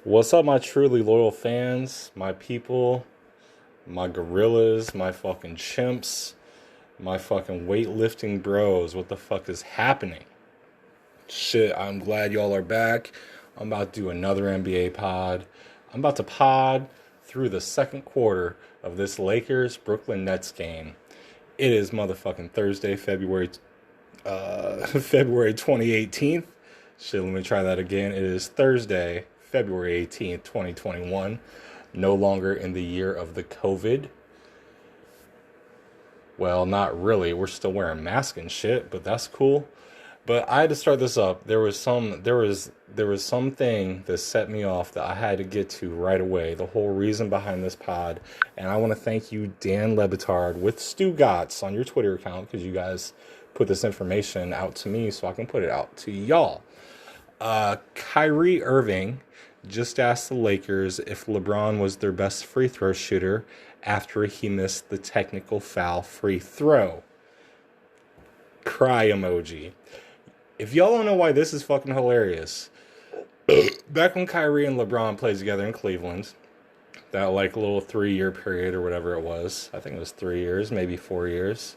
What's up, my truly loyal fans, my people, my gorillas, my fucking chimps, my fucking weightlifting bros? What the fuck is happening? Shit, I'm glad y'all are back. I'm about to do another NBA pod. I'm about to pod through the second quarter of this Lakers Brooklyn Nets game. It is motherfucking Thursday, February 2018. Shit, let me try that again. It is Thursday, February 18th, 2021. No longer in the year of the COVID. Well, not really. We're still wearing masks and shit, but that's cool. But I had to start this up. There was something that set me off that I had to get to right away. The whole reason behind this pod, and I want to thank you, Dan Lebitard, with Stu Gotts on your Twitter account, because you guys put this information out to me so I can put it out to y'all. Kyrie Irving just asked the Lakers if LeBron was their best free throw shooter after he missed the technical foul free throw. Cry emoji. If y'all don't know why this is fucking hilarious, back when Kyrie and LeBron played together in Cleveland, that like little 3-year period or whatever it was, I think it was 3 years, maybe 4 years,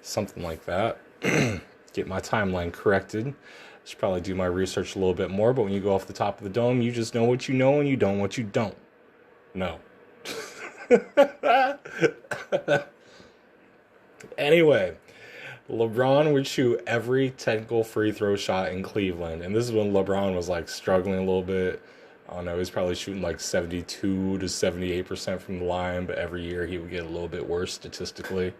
something like that. Get my timeline corrected. Should probably do my research a little bit more, but when you go off the top of the dome, you just know what you know and you don't what you don't know. Anyway, LeBron would shoot every technical free throw shot in Cleveland, and this is when LeBron was like struggling a little bit. I don't know, he's probably shooting like 72 to 78% from the line, but every year he would get a little bit worse statistically.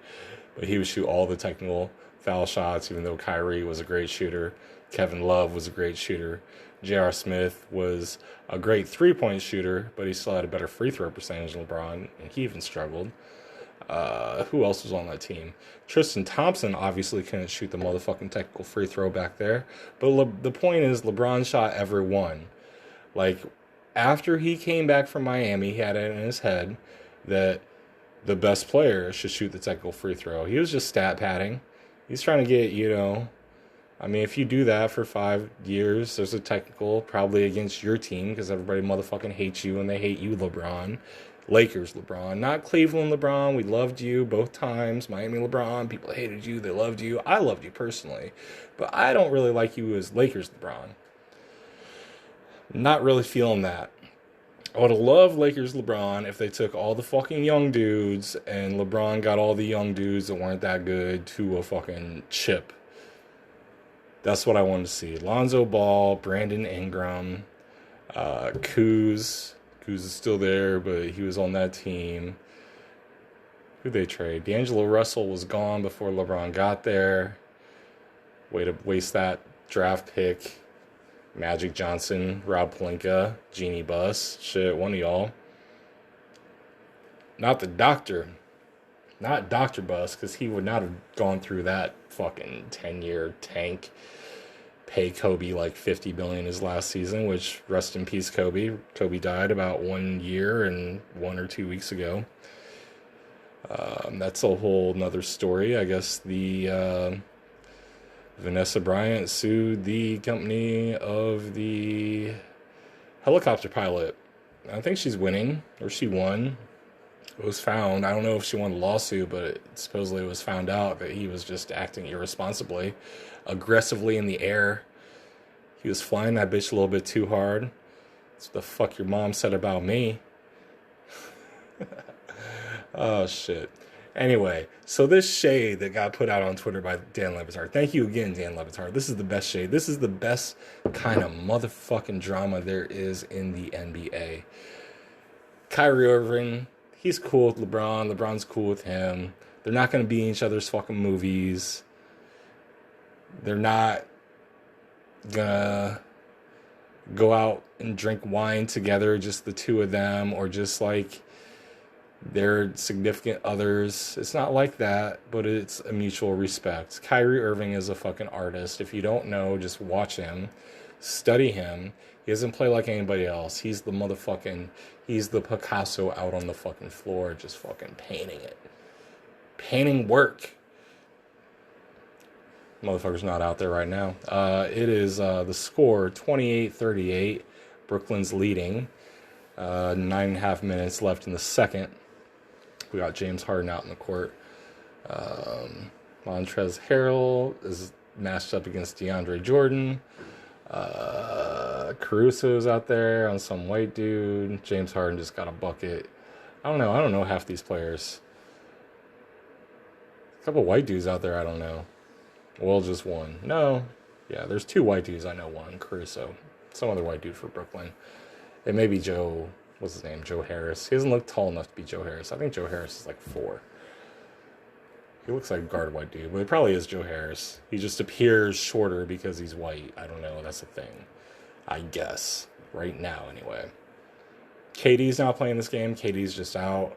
But he would shoot all the technical foul shots, even though Kyrie was a great shooter. Kevin Love was a great shooter. J.R. Smith was a great three-point shooter, but he still had a better free throw percentage than LeBron, and he even struggled. Who else was on that team? Tristan Thompson obviously couldn't shoot the motherfucking technical free throw back there. But the point is, LeBron shot every one. Like, after he came back from Miami, he had it in his head that the best player should shoot the technical free throw. He was just stat padding. He's trying to get, I mean, if you do that for 5 years, there's a technical probably against your team because everybody motherfucking hates you and they hate you, LeBron. Lakers LeBron, not Cleveland LeBron. We loved you both times. Miami LeBron, people hated you, they loved you. I loved you personally, but I don't really like you as Lakers LeBron. Not really feeling that. I would have loved Lakers LeBron if they took all the fucking young dudes and LeBron got all the young dudes that weren't that good to a fucking chip. That's what I wanted to see. Lonzo Ball, Brandon Ingram, Kuz. Kuz is still there, but he was on that team. Who'd they trade? D'Angelo Russell was gone before LeBron got there. Way to waste that draft pick. Magic Johnson, Rob Pelinka, Genie Bus. Shit, one of y'all. Not the doctor. Not Dr. Bus, because he would not have gone through that fucking 10-year tank. Pay Kobe like $50 billion his last season, which, rest in peace, Kobe. Kobe died about 1 year and 1 or 2 weeks ago. That's a whole nother story. I guess the Vanessa Bryant sued the company of the helicopter pilot. I think she's winning, or she won. It was found, I don't know if she won the lawsuit, but supposedly it was found out that he was just acting irresponsibly, aggressively in the air. He was flying that bitch a little bit too hard. That's what the fuck your mom said about me. Oh, shit. Anyway, so this shade that got put out on Twitter by Dan Lebitard. Thank you again, Dan Lebitard. This is the best shade. This is the best kind of motherfucking drama there is in the NBA. Kyrie Irving, he's cool with LeBron. LeBron's cool with him. They're not going to be in each other's fucking movies. They're not going to go out and drink wine together, just the two of them, or just like their significant others. It's not like that, but it's a mutual respect. Kyrie Irving is a fucking artist. If you don't know, just watch him. Study him. He doesn't play like anybody else. He's the Picasso out on the fucking floor, just fucking painting it. Painting work. Motherfucker's not out there right now. It is the score 28-38. Brooklyn's leading. 9.5 minutes left in the second. We got James Harden out in the court. Montrezl Harrell is matched up against DeAndre Jordan. Caruso's out there on some white dude. James Harden just got a bucket. I don't know half these players. A couple white dudes out there I don't know. Well, just one. No. Yeah, there's 2 white dudes I know. One, Caruso. Some other white dude for Brooklyn. It may be Joe, what's his name? Joe Harris. He doesn't look tall enough to be Joe Harris. I think Joe Harris is like 4. He looks like a guard white dude, but it probably is Joe Harris. He just appears shorter because he's white. I don't know. That's a thing. I guess. Right now, anyway. KD's not playing this game. KD's just out.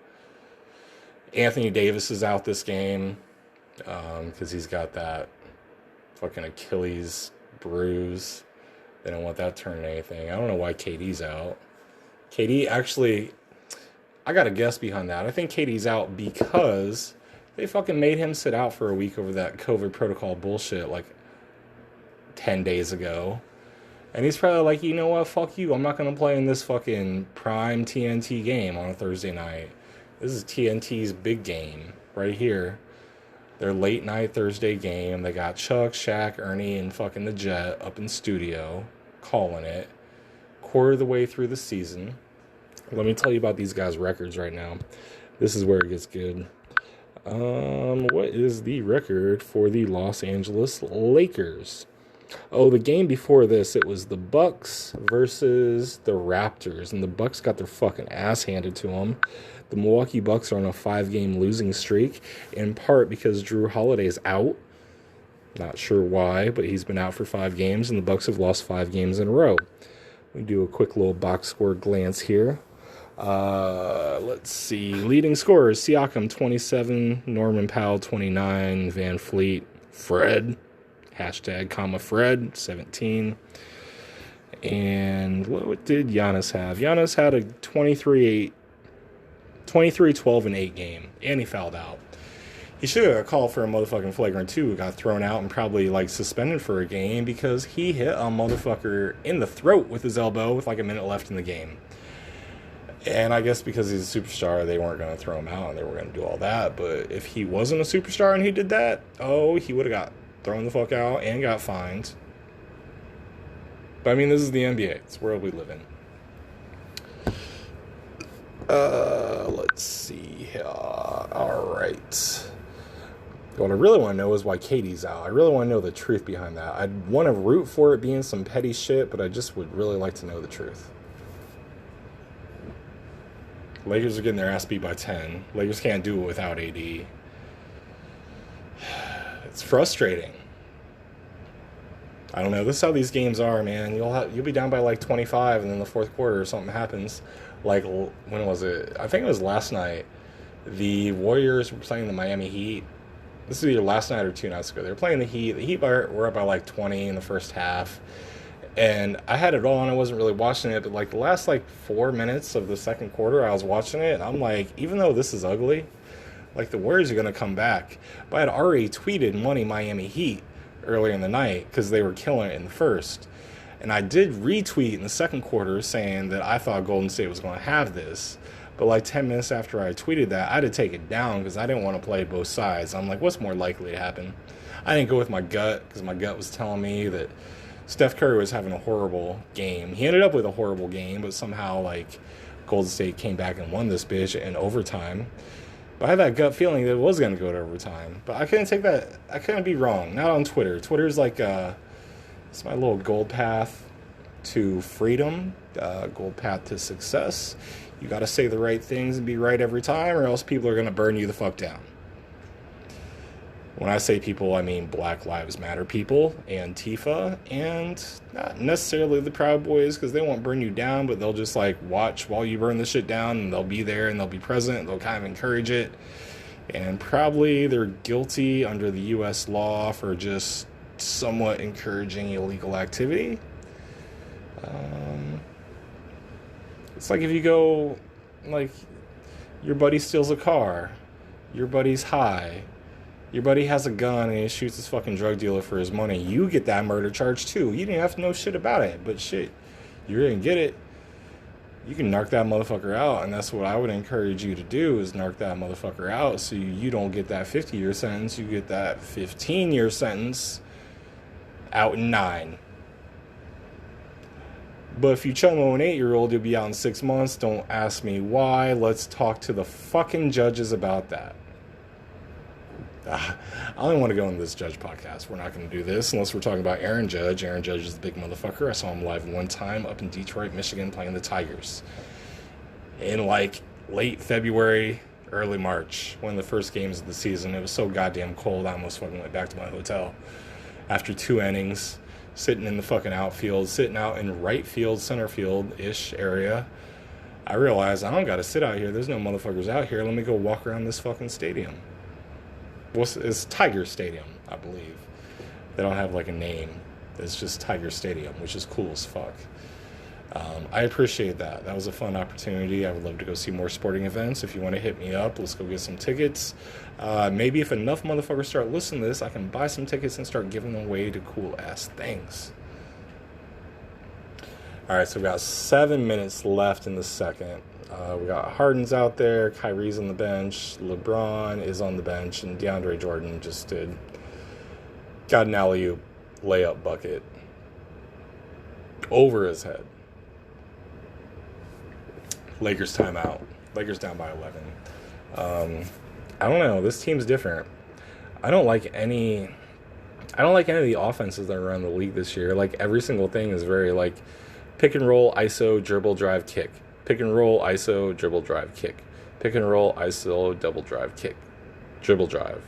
Anthony Davis is out this game because he's got that fucking Achilles bruise. They don't want that turning anything. I don't know why KD's out. KD actually, I got a guess behind that. I think KD's out because they fucking made him sit out for a week over that COVID protocol bullshit like 10 days ago. And he's probably like, you know what, fuck you. I'm not going to play in this fucking prime TNT game on a Thursday night. This is TNT's big game right here. Their late night Thursday game. They got Chuck, Shaq, Ernie, and fucking the Jet up in studio calling it. Quarter of the way through the season. Let me tell you about these guys' records right now. This is where it gets good. What is the record for the Los Angeles Lakers? Oh, the game before this, it was the Bucks versus the Raptors, and the Bucks got their fucking ass handed to them. The Milwaukee Bucks are on a 5-game losing streak, in part because Drew Holiday's out. Not sure why, but he's been out for 5 games, and the Bucks have lost 5 games in a row. We do a quick little box score glance here. Let's see. Leading scorers, Siakam, 27, Norman Powell, 29, Van Fleet, Fred, #Fred, 17. And what did Giannis have? Giannis had a 23, 12, and 8 game, and he fouled out. He should have got a call for a motherfucking flagrant 2, got thrown out and probably like suspended for a game because he hit a motherfucker in the throat with his elbow with like a minute left in the game. And I guess because he's a superstar, they weren't going to throw him out and they were going to do all that. But if he wasn't a superstar and he did that, he would have got thrown the fuck out and got fined. But I mean, this is the NBA. It's the world we live in. Let's see here. All right. What I really want to know is why Katie's out. I really want to know the truth behind that. I'd want to root for it being some petty shit, but I just would really like to know the truth. Lakers are getting their ass beat by 10. Lakers can't do it without AD. It's frustrating. I don't know. This is how these games are, man. You'll be down by like 25, and then the fourth quarter something happens. Like, when was it? I think it was last night. The Warriors were playing the Miami Heat. This is either last night or 2 nights ago. They were playing the Heat. The Heat were up by like 20 in the first half. And I had it on. I wasn't really watching it. But like the last like 4 minutes of the second quarter, I was watching it. And I'm like, even though this is ugly, like the Warriors are going to come back. But I had already tweeted money Miami Heat earlier in the night because they were killing it in the first. And I did retweet in the second quarter saying that I thought Golden State was going to have this. But like 10 minutes after I tweeted that, I had to take it down because I didn't want to play both sides. I'm like, what's more likely to happen? I didn't go with my gut because my gut was telling me that Steph Curry was having a horrible game. He ended up with a horrible game, but somehow like Golden State came back and won this bitch in overtime. But I had that gut feeling that it was going to go to overtime. But I couldn't take that. I couldn't be wrong. Not on Twitter. Twitter's like, it's my little gold path to freedom, gold path to success. You got to say the right things and be right every time, or else people are going to burn you the fuck down. When I say people, I mean Black Lives Matter people, Antifa, and not necessarily the Proud Boys, because they won't burn you down, but they'll just like watch while you burn the shit down, and they'll be there and they'll be present. They'll kind of encourage it, and probably they're guilty under the U.S. law for just somewhat encouraging illegal activity. It's like if you go, like, your buddy steals a car, your buddy's high, your buddy has a gun and he shoots his fucking drug dealer for his money. You get that murder charge too. You didn't have to know shit about it, but shit, You didn't get it. You can narc that motherfucker out, and that's what I would encourage you to do, is narc that motherfucker out so you don't get that 50-year sentence. You get that 15-year sentence out in 9. But if you chummo an 8-year-old, you'll be out in 6 months. Don't ask me why. Let's talk to the fucking judges about that. I don't want to go into this Judge podcast. We're not going to do this unless we're talking about Aaron Judge. Aaron Judge is a big motherfucker. I saw him live one time up in Detroit, Michigan, playing the Tigers in like late February, early March, one of the first games of the season. It was so goddamn cold, I almost fucking went back to my hotel after 2 innings, sitting in the fucking outfield, sitting out in right field, center field-ish area. I realized I don't got to sit out here. There's no motherfuckers out here. Let me go walk around this fucking stadium. It's Tiger Stadium, I believe. They don't have like a name. It's just Tiger Stadium, which is cool as fuck. I appreciate that. That was a fun opportunity. I would love to go see more sporting events. If you want to hit me up, let's go get some tickets. Maybe if enough motherfuckers start listening to this, I can buy some tickets and start giving them away to cool-ass things. All right, so we got 7 minutes left in the second. We got Harden's out there, Kyrie's on the bench, LeBron is on the bench, and DeAndre Jordan just got an alley-oop layup bucket over his head. Lakers timeout. Lakers down by 11. I don't know. This team's different. I don't like any of the offenses that are around the league this year. Like, every single thing is very, like, pick and roll, ISO, dribble, drive, kick. Pick and roll, ISO, dribble, drive, kick. Pick and roll, ISO, double drive, kick. Dribble, drive.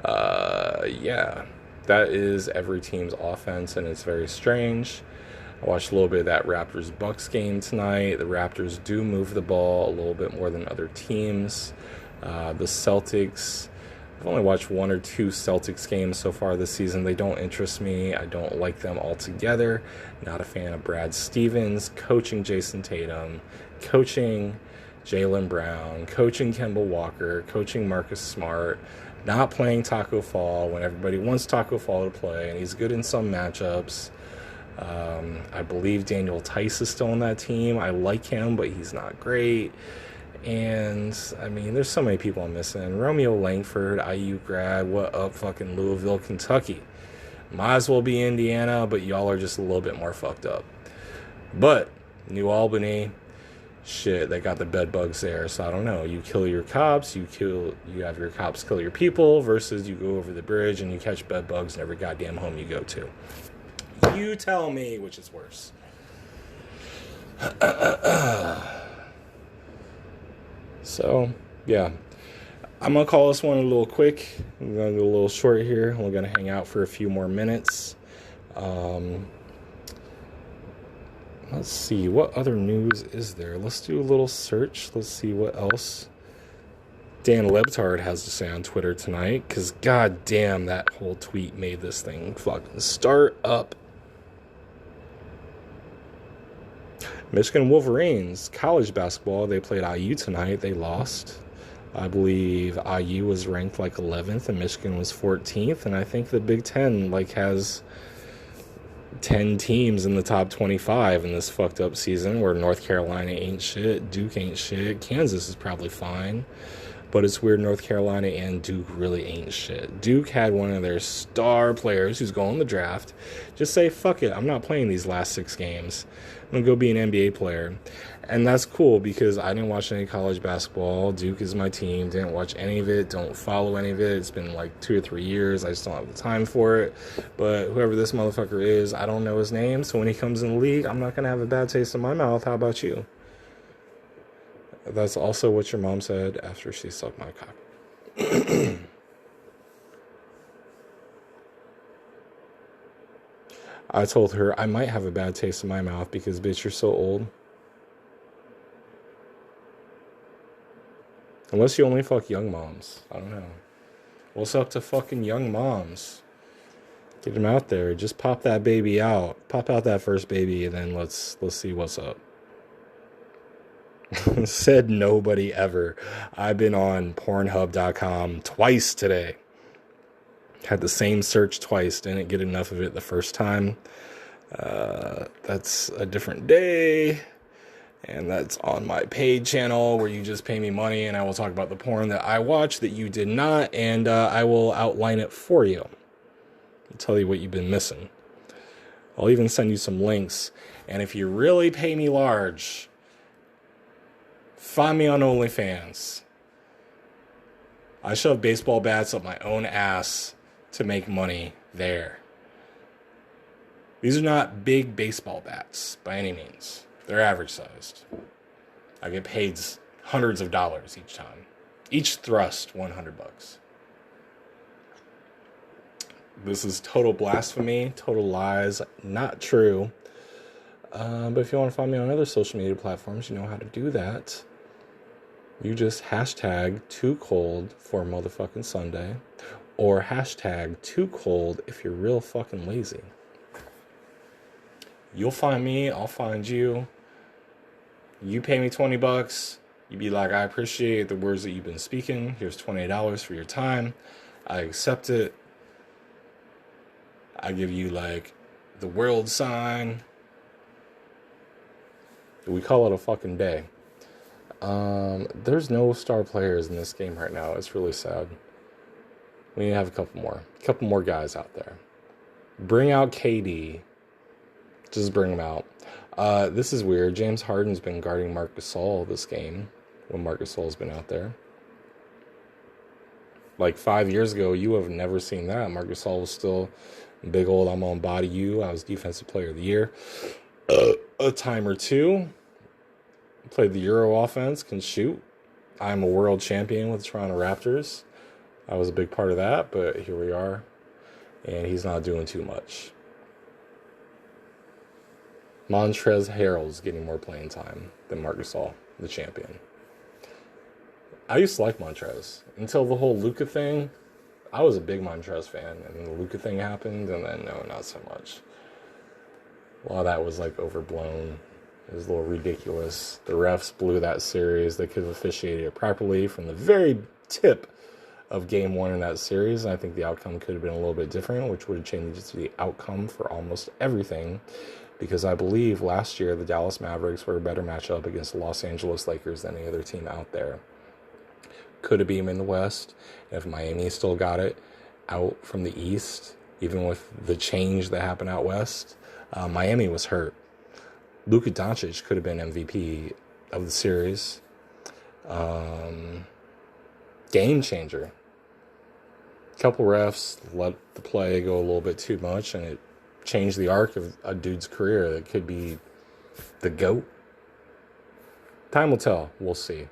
Yeah. That is every team's offense, and it's very strange. I watched a little bit of that Raptors-Bucks game tonight. The Raptors do move the ball a little bit more than other teams. The Celtics, I've only watched 1 or 2 Celtics games so far this season. They don't interest me. I don't like them altogether. Not a fan of Brad Stevens coaching Jason Tatum, coaching Jaylen Brown, coaching Kemba Walker, coaching Marcus Smart, not playing Taco Fall when everybody wants Taco Fall to play, and he's good in some matchups. I believe Daniel Tice is still on that team. I like him, but he's not great. And, I mean, there's so many people I'm missing. Romeo Langford, IU grad, what up, fucking Louisville, Kentucky. Might as well be Indiana, but y'all are just a little bit more fucked up. But, New Albany, shit, they got the bed bugs there, so I don't know. You kill your cops, you have your cops kill your people, versus you go over the bridge and you catch bed bugs in every goddamn home you go to. You tell me which is worse. So, yeah. I'm going to call this one a little quick. I'm going to go a little short here. We're going to hang out for a few more minutes. Let's see. What other news is there? Let's do a little search. Let's see what else Dan Lebtard has to say on Twitter tonight. Because, goddamn, that whole tweet made this thing fucking start up. Michigan Wolverines, college basketball, they played IU tonight. They lost. I believe IU was ranked like 11th and Michigan was 14th. And I think the Big Ten has 10 teams in the top 25 in this fucked up season, where North Carolina ain't shit, Duke ain't shit, Kansas is probably fine. But it's weird, North Carolina and Duke really ain't shit. Duke had one of their star players who's going to the draft just say, fuck it, I'm not playing these last 6 games. I'm going to go be an NBA player. And that's cool because I didn't watch any college basketball. Duke is my team. Didn't watch any of it. Don't follow any of it. It's been like 2 or 3 years. I just don't have the time for it. But whoever this motherfucker is, I don't know his name. So when he comes in the league, I'm not going to have a bad taste in my mouth. How about you? That's also what your mom said after she sucked my cock. I told her I might have a bad taste in my mouth because, bitch, you're so old. Unless you only fuck young moms. I don't know. What's up to fucking young moms? Get them out there. Just pop that baby out. Pop out that first baby, and then let's see what's up. Said nobody ever. I've been on Pornhub.com twice today. Had the same search twice. Didn't get enough of it the first time. That's a different day. And that's on my paid channel where you just pay me money and I will talk about the porn that I watch that you did not. And I will outline it for you. I'll tell you what you've been missing. I'll even send you some links. And if you really pay me large, find me on OnlyFans. I shove baseball bats up my own ass to make money there. These are not big baseball bats by any means. They're average sized. I get paid hundreds of dollars each time. Each thrust, $100. This is total blasphemy, total lies, not true. But if you want to find me on other social media platforms, you know how to do that. You just hashtag too cold for motherfucking Sunday, or hashtag too cold if you're real fucking lazy. You'll find me, I'll find you. You pay me $20, you be like, I appreciate the words that you've been speaking. Here's $28 for your time. I accept it. I give you like the world sign. We call it a fucking day. There's no star players in this game right now. It's really sad. We need to have a couple more guys out there. Bring out KD. Just bring him out. This is weird. James Harden's been guarding Marc Gasol this game when Marc Gasol's been out there. Like 5 years ago, you have never seen that. Marc Gasol was still big old, I'm on body you. I was defensive player of the year. A time or two. Played the Euro offense, can shoot. I'm a world champion with the Toronto Raptors. I was a big part of that, but here we are. And he's not doing too much. Montrezl Harrell's getting more playing time than Marc Gasol, the champion. I used to like Montrez until the whole Luka thing. I was a big Montrez fan, and then the Luka thing happened, and then no, not so much. A lot of that was like overblown. It was a little ridiculous. The refs blew that series. They could have officiated it properly from the very tip of game one in that series. I think the outcome could have been a little bit different, which would have changed the outcome for almost everything. Because I believe last year the Dallas Mavericks were a better matchup against the Los Angeles Lakers than any other team out there. Could have been in the West. And if Miami still got it out from the East, even with the change that happened out West, Miami was hurt. Luka Doncic could have been MVP of the series. Game changer. Couple refs let the play go a little bit too much, and it changed the arc of a dude's career that could be the GOAT. Time will tell. We'll see.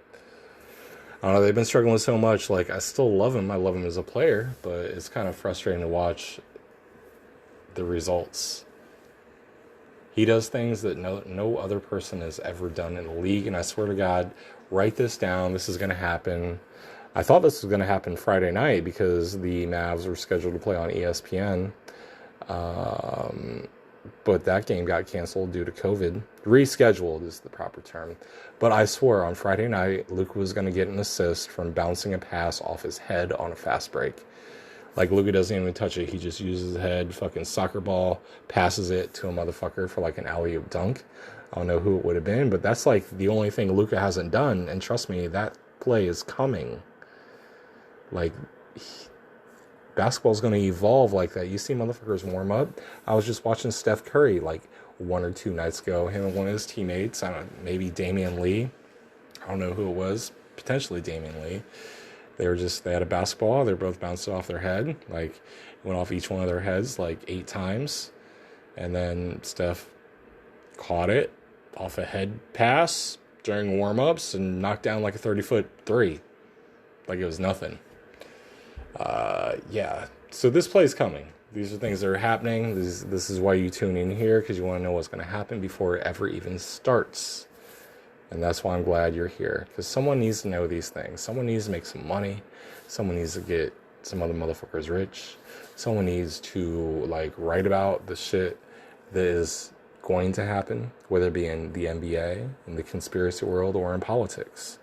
I don't know. They've been struggling so much. Like, I still love him. I love him as a player, but it's kind of frustrating to watch the results. He does things that no other person has ever done in the league, and I swear to God, write this down. This is going to happen. I thought this was going to happen Friday night because the Mavs were scheduled to play on ESPN. But that game got canceled due to COVID. Rescheduled is the proper term. But I swore on Friday night, Luka was going to get an assist from bouncing a pass off his head on a fast break. Like, Luka doesn't even touch it. He just uses his head, fucking soccer ball, passes it to a motherfucker for like an alley-oop dunk. I don't know who it would have been, but that's like the only thing Luka hasn't done. And trust me, that play is coming. Like, basketball's going to evolve like that. You see motherfuckers warm up. I was just watching Steph Curry like 1 or 2 nights ago. Him and one of his teammates, I don't know, maybe Damian Lee. I don't know who it was. Potentially Damian Lee. They had a basketball. They were both bounced off their head. Like, went off each one of their heads like 8 times. And then Steph caught it off a head pass during warm-ups and knocked down like a 30-foot three. Like it was nothing. Yeah. So this play's coming. These are things that are happening. This is why you tune in here, because you want to know what's going to happen before it ever even starts. And that's why I'm glad you're here, because someone needs to know these things. Someone needs to make some money. Someone needs to get some other motherfuckers rich. Someone needs to like write about the shit that is going to happen, whether it be in the NBA, in the conspiracy world, or in politics.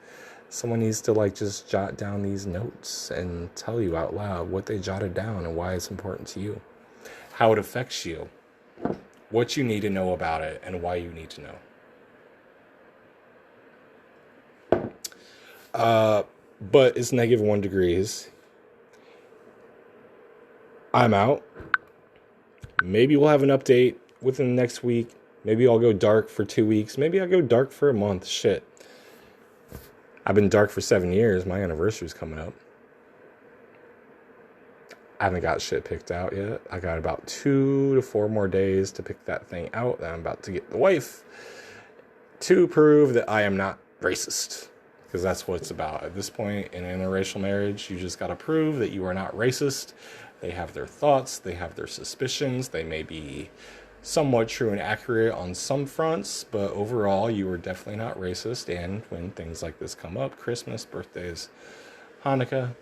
Someone needs to like just jot down these notes and tell you out loud what they jotted down and why it's important to you, how it affects you, what you need to know about it and why you need to know. But it's -1 degrees. I'm out. Maybe we'll have an update within the next week. Maybe I'll go dark for 2 weeks. Maybe I'll go dark for a month. Shit. I've been dark for 7 years. My anniversary's coming up. I haven't got shit picked out yet. I got about 2 to 4 more days to pick that thing out. That I'm about to get the wife to prove that I am not racist. Because that's what it's about. At this point in an interracial marriage, you just got to prove that you are not racist. They have their thoughts. They have their suspicions. They may be somewhat true and accurate on some fronts, but overall, you are definitely not racist. And when things like this come up, Christmas, birthdays, Hanukkah,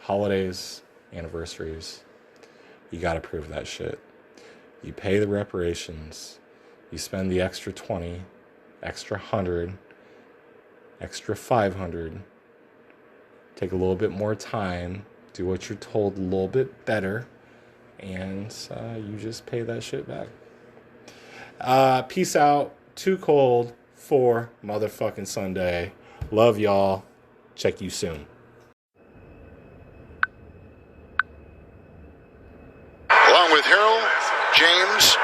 holidays, anniversaries, you got to prove that shit. You pay the reparations. You spend the extra 20, extra 100, extra 500. Take a little bit more time. Do what you're told a little bit better. And you just pay that shit back. Peace out. Too cold for motherfucking Sunday. Love y'all. Check you soon. Along with Harold, James,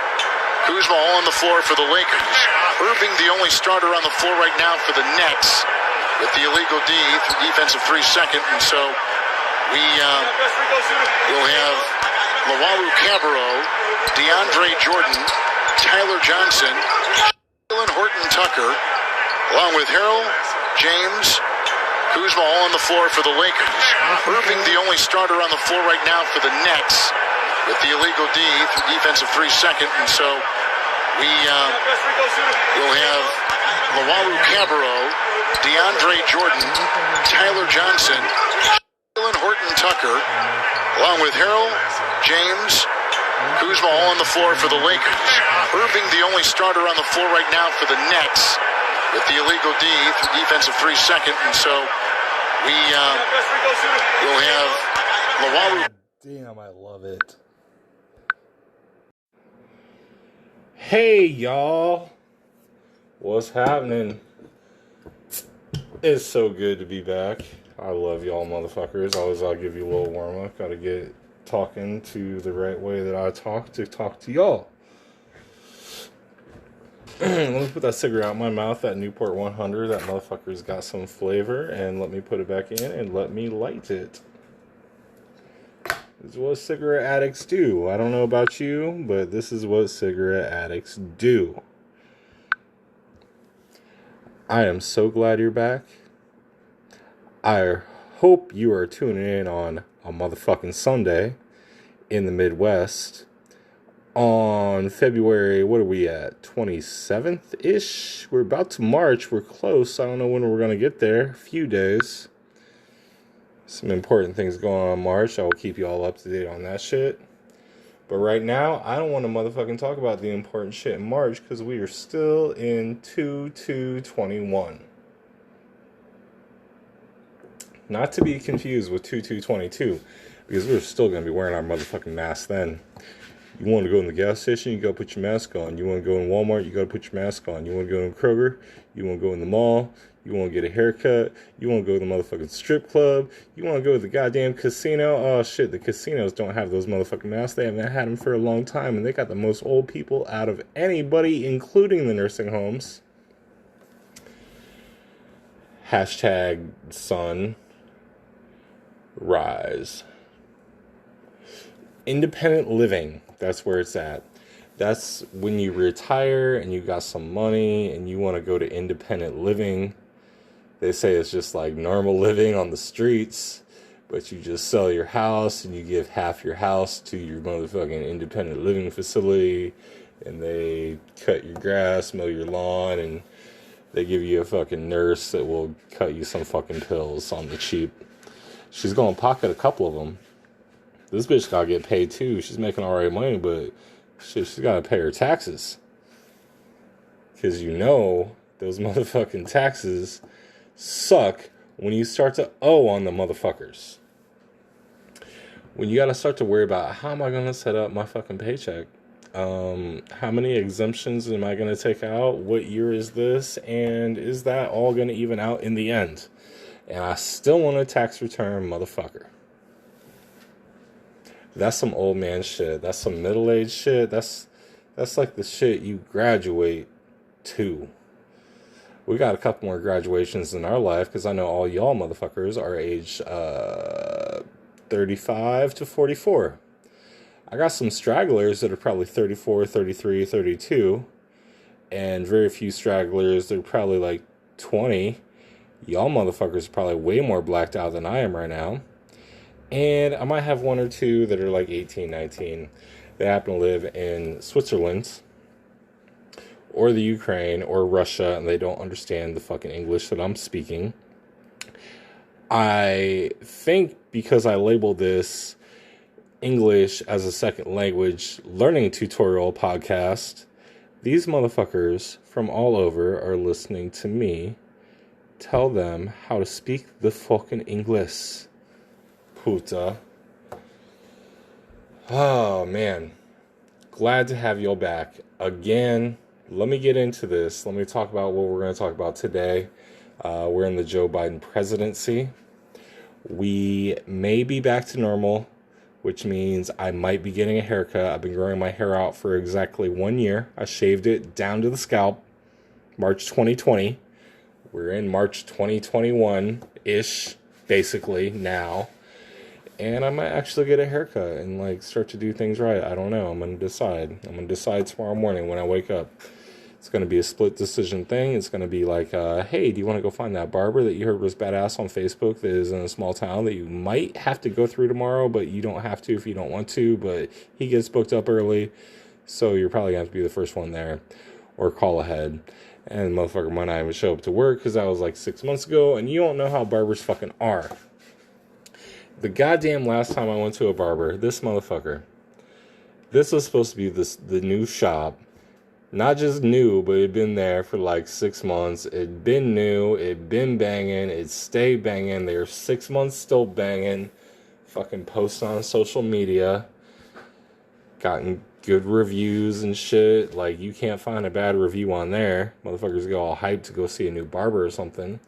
Kuzma all on the floor for the Lakers. Irving the only starter on the floor right now for the Nets with the illegal D through defensive 3-second. And so we'll have Lawaru Cabarro, DeAndre Jordan, Tyler Johnson, Jalen Horton Tucker, along with Harold, James, Kuzma all on the floor for the Lakers. Irving the only starter on the floor right now for the Nets with the illegal D through defensive 3-second. And so we'll have Lawaru Cabarro, DeAndre Jordan, Tyler Johnson, Jalen Horton Tucker, along with Harold, James, Kuzma all on the floor for the Lakers. Irving the only starter on the floor right now for the Nets with the illegal D through defensive 3-second. And so we'll have Lawaru. Damn, I love it. Hey, y'all. What's happening? It's so good to be back. I love y'all motherfuckers. Always I'll give you a little warm-up. Gotta get talking to the right way that I talk to y'all. Let me put that cigarette out in my mouth, that Newport 100. That motherfucker's got some flavor. And let me put it back in and let me light it. This is what cigarette addicts do. I don't know about you, but this is what cigarette addicts do. I am so glad you're back. I hope you are tuning in on a motherfucking Sunday in the Midwest on February, what are we at, 27th-ish? We're about to March. We're close. I don't know when we're going to get there. A few days. Some important things going on in March. I will keep you all up to date on that shit. But right now, I don't want to motherfucking talk about the important shit in March because we are still in 2/2/21. Not to be confused with 2/2/22 because we're still going to be wearing our motherfucking masks then. You want to go in the gas station, you got to put your mask on. You want to go in Walmart, you got to put your mask on. You want to go in Kroger, you want to go in the mall, you want to get a haircut, you want to go to the motherfucking strip club, you want to go to the goddamn casino. Oh shit, the casinos don't have those motherfucking masks. They haven't had them for a long time, and they got the most old people out of anybody, including the nursing homes. Hashtag sun rise. Independent living, that's where it's at. That's when you retire and you got some money and you want to go to independent living. They say it's just like normal living on the streets, but you just sell your house and you give half your house to your motherfucking independent living facility, and they cut your grass, mow your lawn, and they give you a fucking nurse that will cut you some fucking pills on the cheap. She's going to pocket a couple of them. This bitch gotta get paid too. She's making alright money, but shit, she's gotta pay her taxes. Because you know, those motherfucking taxes suck when you start to owe on the motherfuckers. When you gotta start to worry about, how am I gonna set up my fucking paycheck? How many exemptions am I going to take out? What year is this? And is that all going to even out in the end? And I still want a tax return, motherfucker. That's some old man shit. That's some middle-aged shit. That's like the shit you graduate to. We got a couple more graduations in our life, because I know all y'all motherfuckers are age 35 to 44. I got some stragglers that are probably 34, 33, 32, and very few stragglers that are probably like 20. Y'all motherfuckers are probably way more blacked out than I am right now. And I might have one or two that are like 18, 19. They happen to live in Switzerland or the Ukraine or Russia, and they don't understand the fucking English that I'm speaking. I think because I labeled this English as a second language learning tutorial podcast, these motherfuckers from all over are listening to me tell them how to speak the fucking English. Puta. Oh, man. Glad to have y'all back. Again, let me get into this. Let me talk about what we're going to talk about today. We're in the Joe Biden presidency. We may be back to normal, which means I might be getting a haircut. I've been growing my hair out for exactly 1 year. I shaved it down to the scalp, March 2020. We're in March 2021-ish, basically, now. And I might actually get a haircut and, like, start to do things right. I don't know. I'm going to decide. I'm going to decide tomorrow morning when I wake up. It's going to be a split decision thing. It's going to be like, hey, do you want to go find that barber that you heard was badass on Facebook that is in a small town that you might have to go through tomorrow, but you don't have to if you don't want to, but he gets booked up early, so you're probably going to have to be the first one there, or call ahead. And the motherfucker might not even show up to work because that was like 6 months ago, and you don't know how barbers fucking are. The goddamn last time I went to a barber, this motherfucker, this was supposed to be the new shop. Not just new, but it'd been there for like 6 months. It'd been new. It'd been banging. It stayed banging. They were 6 months still banging. Fucking post on social media. Gotten good reviews and shit. Like, you can't find a bad review on there. Motherfuckers go all hyped to go see a new barber or something.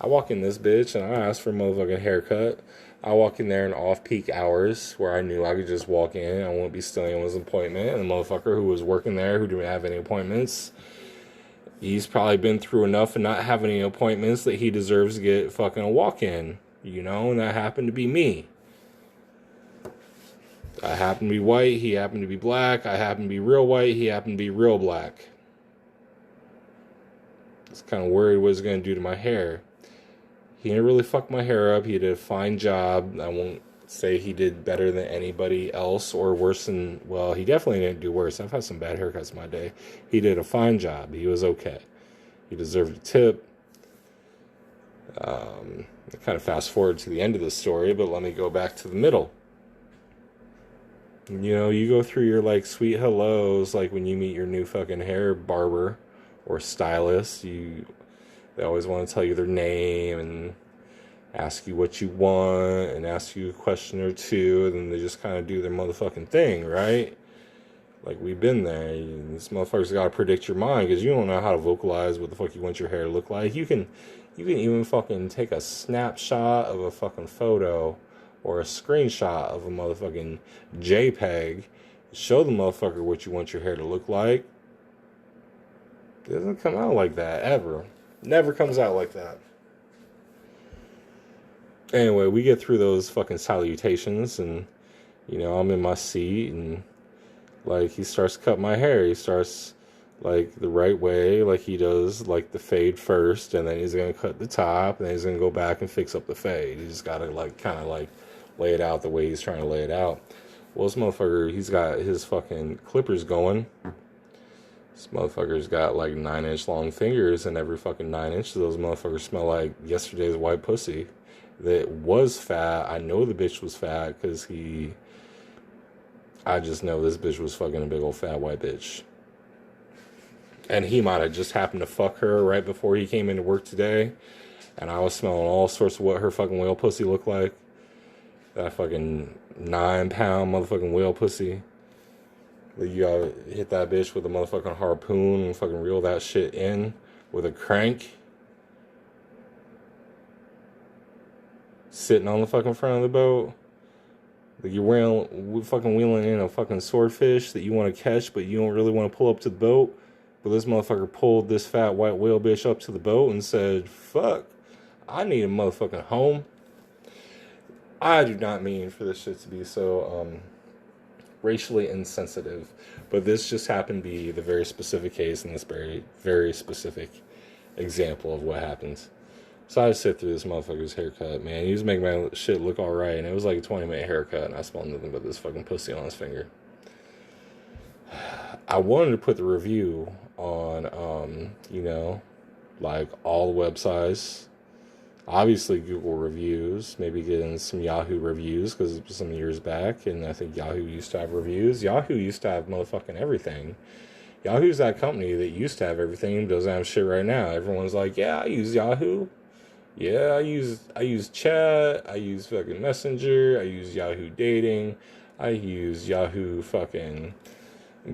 I walk in this bitch and I ask for a motherfucking haircut. I walk in there in off-peak hours where I knew I could just walk in. I won't be stealing his appointment. And the motherfucker who was working there, who didn't have any appointments, he's probably been through enough and not have any appointments that he deserves to get fucking a walk-in. You know, and that happened to be me. I happened to be white. He happened to be black. I happened to be real white. He happened to be real black. I was kind of worried what it was going to do to my hair. He didn't really fuck my hair up. He did a fine job. I won't say he did better than anybody else or worse than, well, he definitely didn't do worse. I've had some bad haircuts in my day. He did a fine job. He was okay. He deserved a tip. I kind of fast forward to the end of the story, but let me go back to the middle. You know, you go through your, like, sweet hellos, like when you meet your new fucking hair barber or stylist. They always want to tell you their name and ask you what you want and ask you a question or two, and then they just kind of do their motherfucking thing, right? Like, we've been there. This motherfucker's got to predict your mind because you don't know how to vocalize what the fuck you want your hair to look like. You can even fucking take a snapshot of a fucking photo or a screenshot of a motherfucking JPEG, show the motherfucker what you want your hair to look like. It doesn't come out like that, ever. Never comes out like that. Anyway, we get through those fucking salutations, and, you know, I'm in my seat, and, like, he starts to cut my hair. He starts, like, the right way, like he does, like, the fade first, and then he's going to cut the top, and then he's going to go back and fix up the fade. He just got to, like, kind of, like, lay it out the way he's trying to lay it out. Well, this motherfucker, he's got his fucking clippers going. This motherfucker's got like 9-inch long fingers, and every fucking 9 inches of those motherfuckers smell like yesterday's white pussy that was fat. I know the bitch was fat because I just know this bitch was fucking a big old fat white bitch. And he might have just happened to fuck her right before he came into work today, and I was smelling all sorts of what her fucking whale pussy looked like. That fucking 9-pound motherfucking whale pussy. Like, you gotta hit that bitch with a motherfucking harpoon and fucking reel that shit in with a crank. Sitting on the fucking front of the boat. Like, you're fucking wheeling in a fucking swordfish that you want to catch, but you don't really want to pull up to the boat. But this motherfucker pulled this fat white whale bitch up to the boat and said, fuck, I need a motherfucking home. I do not mean for this shit to be so racially insensitive, but this just happened to be the very specific case in this very, very specific example of what happens. So I just sit through this motherfucker's haircut, man. He was making my shit look alright, and it was like a 20-minute haircut, and I smelled nothing but this fucking pussy on his finger. I wanted to put the review on, like all the websites. Obviously, Google reviews. Maybe getting some Yahoo reviews, because it was some years back, and I think Yahoo used to have reviews. Yahoo used to have motherfucking everything. Yahoo's that company that used to have everything and doesn't have shit right now. Everyone's like, yeah, I use Yahoo. Yeah, I use chat, I use fucking Messenger, I use Yahoo Dating, I use Yahoo fucking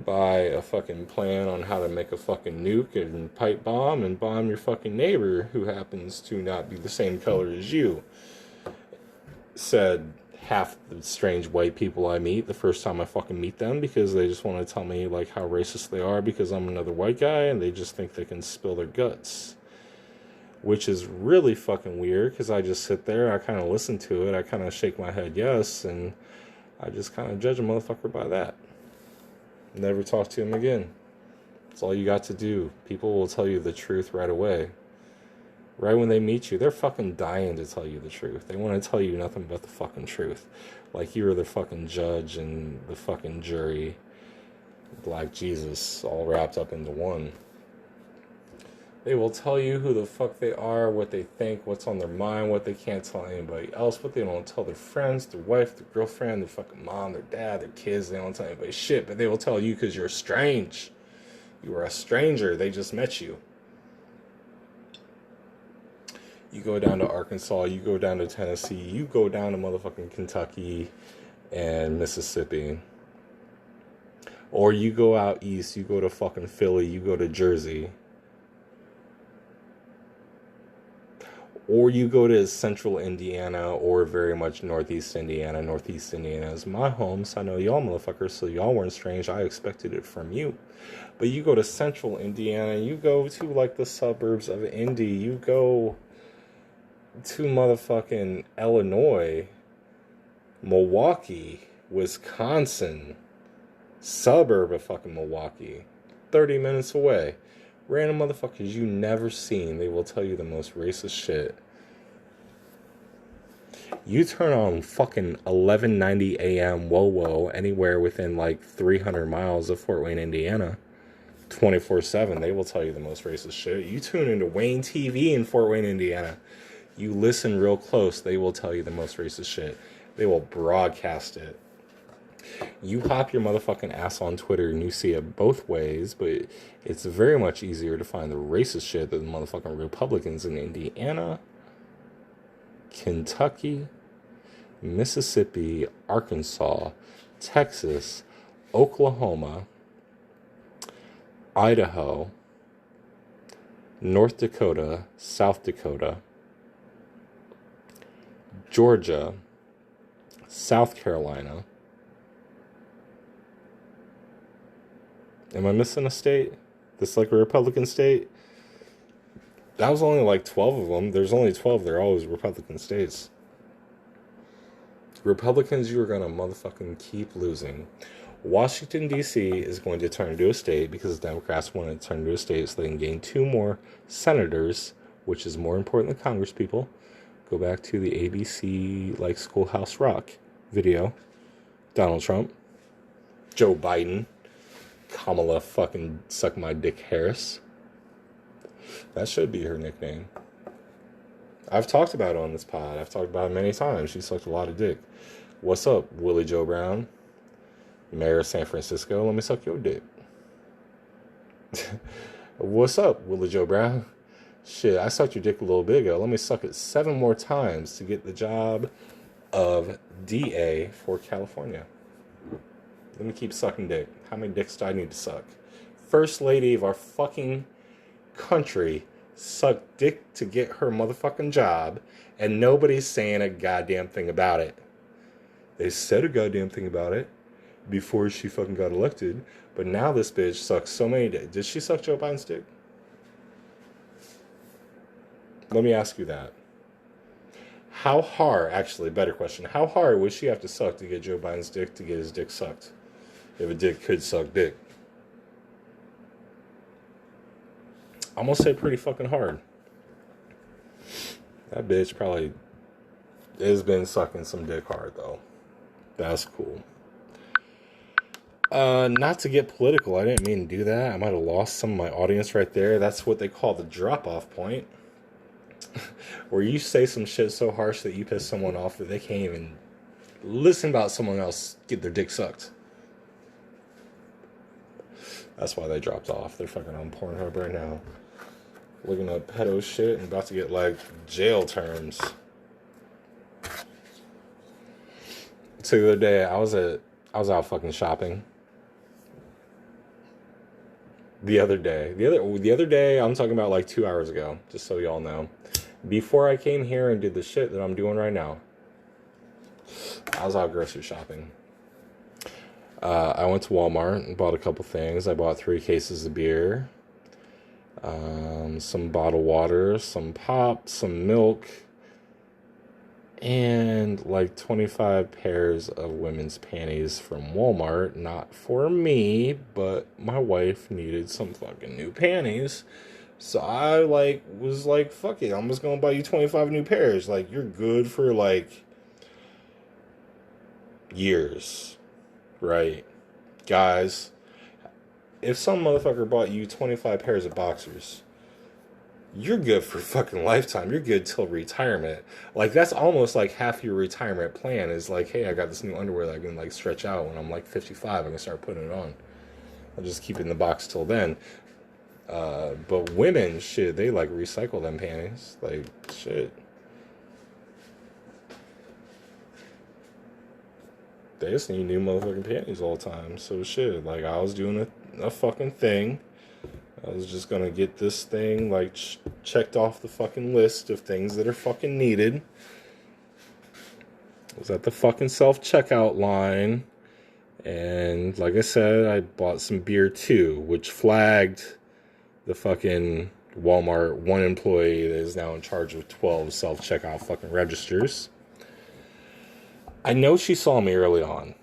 buy a fucking plan on how to make a fucking nuke and pipe bomb and bomb your fucking neighbor who happens to not be the same color as you. Said half the strange white people I meet the first time I fucking meet them, because they just want to tell me like how racist they are because I'm another white guy, and they just think they can spill their guts. Which is really fucking weird, because I just sit there, I kind of listen to it, I kind of shake my head yes, and I just kind of judge a motherfucker by that. Never talk to him again. That's all you got to do. People will tell you the truth right away. Right when they meet you, they're fucking dying to tell you the truth. They want to tell you nothing but the fucking truth. Like you're the fucking judge and the fucking jury. Black Jesus, all wrapped up into one. They will tell you who the fuck they are, what they think, what's on their mind, what they can't tell anybody else, but they don't tell their friends, their wife, their girlfriend, their fucking mom, their dad, their kids. They don't tell anybody shit, but they will tell you because you're strange. You are a stranger. They just met you. You go down to Arkansas, you go down to Tennessee, you go down to motherfucking Kentucky and Mississippi. Or you go out east, you go to fucking Philly, you go to Jersey. Or you go to central Indiana or very much northeast Indiana. Northeast Indiana is my home, so I know y'all motherfuckers, so y'all weren't strange. I expected it from you. But you go to central Indiana, you go to like the suburbs of Indy, you go to motherfucking Illinois, Milwaukee, Wisconsin, suburb of fucking Milwaukee, 30 minutes away. Random motherfuckers you never seen, they will tell you the most racist shit. You turn on fucking 11:90 a.m. whoa anywhere within like 300 miles of Fort Wayne, Indiana, 24/7, they will tell you the most racist shit. You tune into Wayne TV in Fort Wayne, Indiana, you listen real close, they will tell you the most racist shit. They will broadcast it. You hop your motherfucking ass on Twitter and you see it both ways, but it's very much easier to find the racist shit than the motherfucking Republicans in Indiana, Kentucky, Mississippi, Arkansas, Texas, Oklahoma, Idaho, North Dakota, South Dakota, Georgia, South Carolina. Am I missing a state? This like a Republican state? That was only like 12 of them. There's only 12. They're always Republican states. Republicans, you are going to motherfucking keep losing. Washington, D.C. is going to turn into a state because the Democrats want to turn into a state so they can gain 2 more senators, which is more important than Congress people. Go back to the ABC, like, Schoolhouse Rock video. Donald Trump. Joe Biden. Kamala fucking suck my dick Harris. That should be her nickname. I've talked about it on this pod. I've talked about it many times. She sucked a lot of dick. What's up, Willie Joe Brown? Mayor of San Francisco, let me suck your dick. What's up, Willie Joe Brown? Shit, I sucked your dick a little bit ago. Let me suck it 7 more times to get the job of DA for California. Let me keep sucking dick. How many dicks do I need to suck? First lady of our fucking country sucked dick to get her motherfucking job, and nobody's saying a goddamn thing about it. They said a goddamn thing about it before she fucking got elected, but now this bitch sucks so many dicks. Did she suck Joe Biden's dick? Let me ask you that. How hard, actually, better question, how hard would she have to suck to get Joe Biden's dick to get his dick sucked? If a dick could suck dick. I'm gonna say pretty fucking hard. That bitch probably has been sucking some dick hard, though. That's cool. Not to get political, I didn't mean to do that. I might have lost some of my audience right there. That's what they call the drop-off point. Where you say some shit so harsh that you piss someone off that they can't even listen about someone else get their dick sucked. That's why they dropped off. They're fucking on Pornhub right now, looking up pedo shit and about to get like jail terms. So the other day I was out fucking shopping. The other day, I'm talking about like 2 hours ago, just so y'all know. Before I came here and did the shit that I'm doing right now, I was out grocery shopping. I went to Walmart and bought a couple things. I bought 3 cases of beer, some bottled water, some pop, some milk, and like 25 pairs of women's panties from Walmart. Not for me, but my wife needed some fucking new panties. So I was like, fuck it, I'm just gonna buy you 25 new pairs. Like, you're good for like years, right? Guys, if some motherfucker bought you 25 pairs of boxers, you're good for fucking lifetime. You're good till retirement. Like, that's almost like half your retirement plan is like, hey, I got this new underwear that I can like stretch out when I'm like 55. I can start putting it on. I'll just keep it in the box till then. But women, shit, they like recycle them panties. Like, shit. They just need new motherfucking panties all the time. So shit, like, I was doing a fucking thing. I was just gonna get this thing, like, checked off the fucking list of things that are fucking needed. I was at the fucking self-checkout line. And, like I said, I bought some beer too, which flagged the fucking Walmart one employee that is now in charge of 12 self-checkout fucking registers. I know she saw me early on.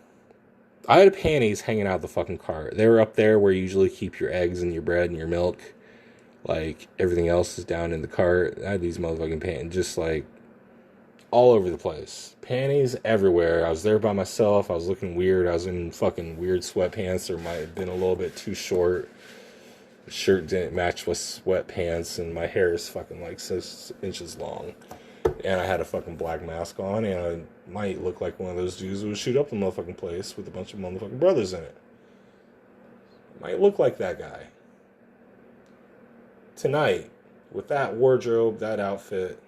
I had panties hanging out the fucking cart. They were up there where you usually keep your eggs and your bread and your milk. Like, everything else is down in the cart. I had these motherfucking panties just like all over the place. Panties everywhere. I was there by myself. I was looking weird. I was in fucking weird sweatpants. There might have been a little bit too short. The shirt didn't match with sweatpants, and my hair is fucking like 6 inches long. And I had a fucking black mask on, and I might look like one of those dudes who would shoot up the motherfucking place with a bunch of motherfucking brothers in it. Might look like that guy. Tonight, with that wardrobe, that outfit,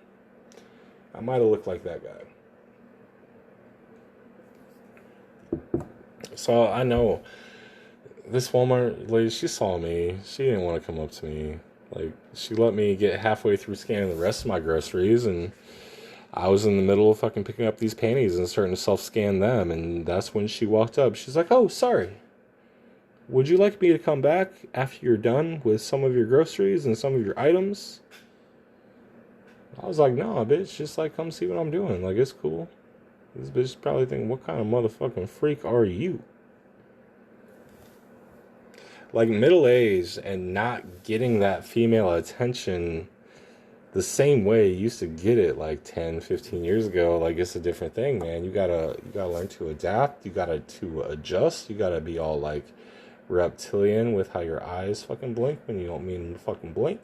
I might have looked like that guy. So I know this Walmart lady, she saw me. She didn't want to come up to me. Like, she let me get halfway through scanning the rest of my groceries, and I was in the middle of fucking picking up these panties and starting to self-scan them, and that's when she walked up. She's like, oh, sorry. Would you like me to come back after you're done with some of your groceries and some of your items? I was like, no, bitch, just like come see what I'm doing. Like, it's cool. This bitch probably thinking, what kind of motherfucking freak are you? Like, middle-aged and not getting that female attention the same way you used to get it like 10, 15 years ago. Like, it's a different thing, man. You gotta learn to adapt. You gotta to adjust. You gotta be all like reptilian with how your eyes fucking blink when you don't mean to fucking blink.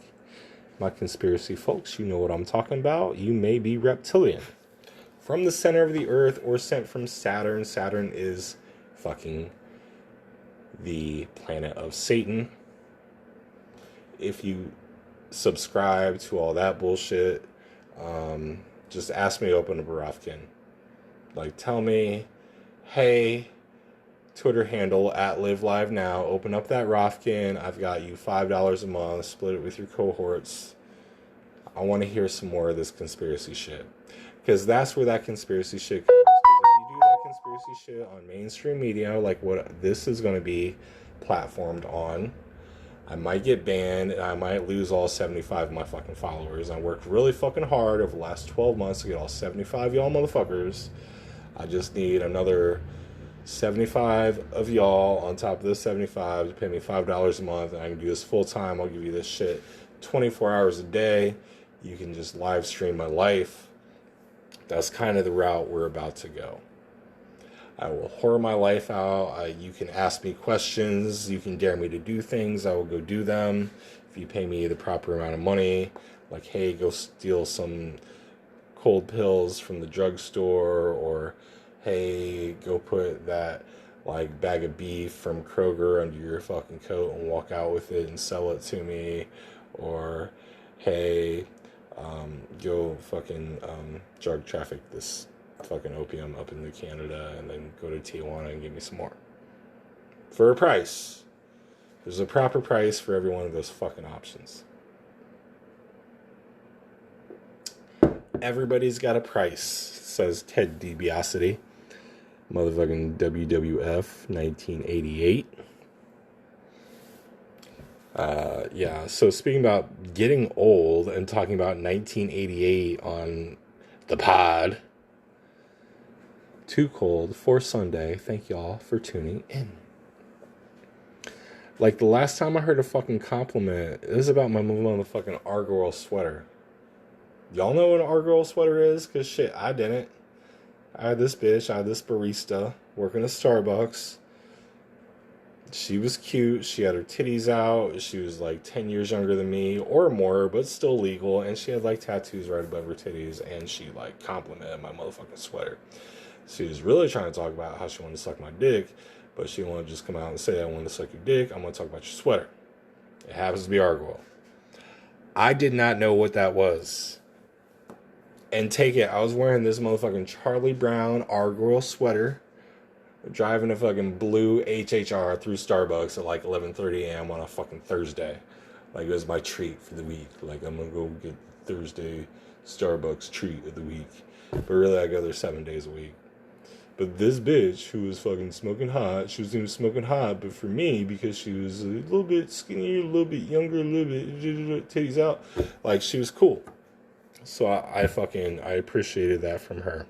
My conspiracy folks, you know what I'm talking about. You may be reptilian. From the center of the earth or sent from Saturn. Saturn is fucking the planet of Satan. If you subscribe to all that bullshit, just ask me to open a Barafkin. Like, tell me, hey, Twitter handle at Live Live Now. Open up that Rofkin. I've got you $5 a month. Split it with your cohorts. I want to hear some more of this conspiracy shit. Because that's where that conspiracy shit comes. Because if you do that conspiracy shit on mainstream media, like what this is going to be platformed on, I might get banned and I might lose all 75 of my fucking followers. I worked really fucking hard over the last 12 months to get all 75 y'all motherfuckers. I just need another 75 of y'all on top of this 75 to pay me $5 a month, and I can do this full time. I'll give you this shit 24 hours a day. You can just live stream my life. That's kind of the route we're about to go. I will whore my life out. You can ask me questions. You can dare me to do things. I will go do them. If you pay me the proper amount of money, like, hey, go steal some cold pills from the drugstore, or hey, go put that like bag of beef from Kroger under your fucking coat and walk out with it and sell it to me, or hey, go fucking drug traffic this fucking opium up into Canada and then go to Tijuana and give me some more for a price. There's a proper price for every one of those fucking options. Everybody's got a price, says Ted DiBiase. Motherfucking WWF 1988. Yeah, so speaking about getting old and talking about 1988 on the pod. Too cold for Sunday. Thank y'all for tuning in. Like, the last time I heard a fucking compliment, it was about my motherfucking Argyle sweater. Y'all know what an Argyle sweater is? Because shit, I didn't. I had this barista working at Starbucks. She was cute. She had her titties out. She was like 10 years younger than me or more, but still legal. And she had like tattoos right above her titties. And she like complimented my motherfucking sweater. She was really trying to talk about how she wanted to suck my dick, but she didn't want to just come out and say, I want to suck your dick. I'm going to talk about your sweater. It happens to be Argyle. I did not know what that was. And take it, I was wearing this motherfucking Charlie Brown Argyle sweater, driving a fucking blue HHR through Starbucks at like 11:30 a.m. on a fucking Thursday. Like, it was my treat for the week. Like, I'm gonna go get Thursday Starbucks treat of the week. But really, I go there 7 days a week. But this bitch who was fucking smoking hot, she was even smoking hot, but for me, because she was a little bit skinnier, a little bit younger, a little bit titties out, like, she was cool. So I appreciated that from her.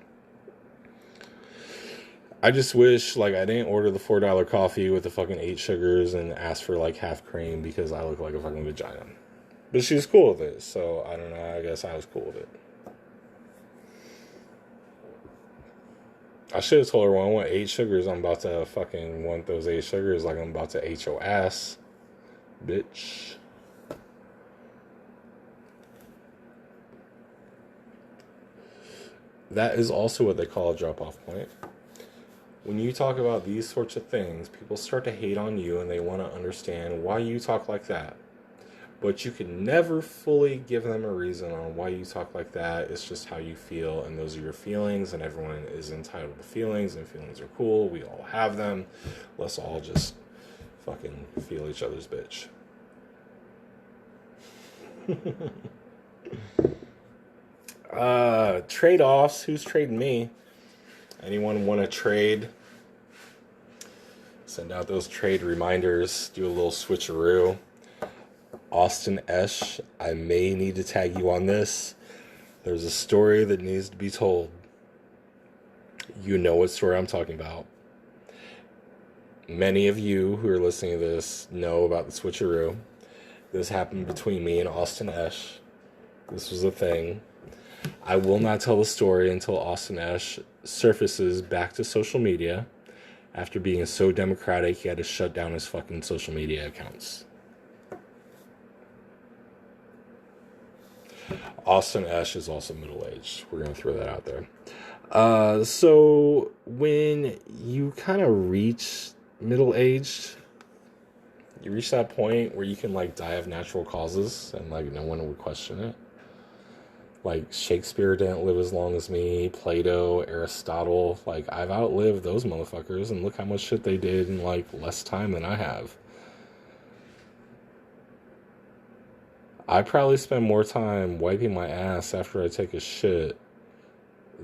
I just wish, like, I didn't order the $4 coffee with the fucking 8 sugars and ask for, like, half cream because I look like a fucking vagina. But she was cool with it, so I don't know, I guess I was cool with it. I should have told her, well, I want 8 sugars, I'm about to fucking want those 8 sugars like I'm about to eat your ass, bitch. That is also what they call a drop-off point. When you talk about these sorts of things, people start to hate on you and they want to understand why you talk like that. But you can never fully give them a reason on why you talk like that. It's just how you feel, and those are your feelings, and everyone is entitled to feelings, and feelings are cool. We all have them. Let's all just fucking feel each other's bitch. Trade-offs. Who's trading me? Anyone want to trade? Send out those trade reminders. Do a little switcheroo. Austin Esch, I may need to tag you on this. There's a story that needs to be told. You know what story I'm talking about. Many of you who are listening to this know about the switcheroo. This happened between me and Austin Esch. This was a thing. I will not tell the story until Austin Esch surfaces back to social media. After being so democratic, he had to shut down his fucking social media accounts. Austin Esch is also middle-aged. We're going to throw that out there. So when you kind of reach middle-aged, you reach that point where you can, like, die of natural causes and, like, no one would question it. Like, Shakespeare didn't live as long as me, Plato, Aristotle. Like, I've outlived those motherfuckers, and look how much shit they did in, like, less time than I have. I probably spend more time wiping my ass after I take a shit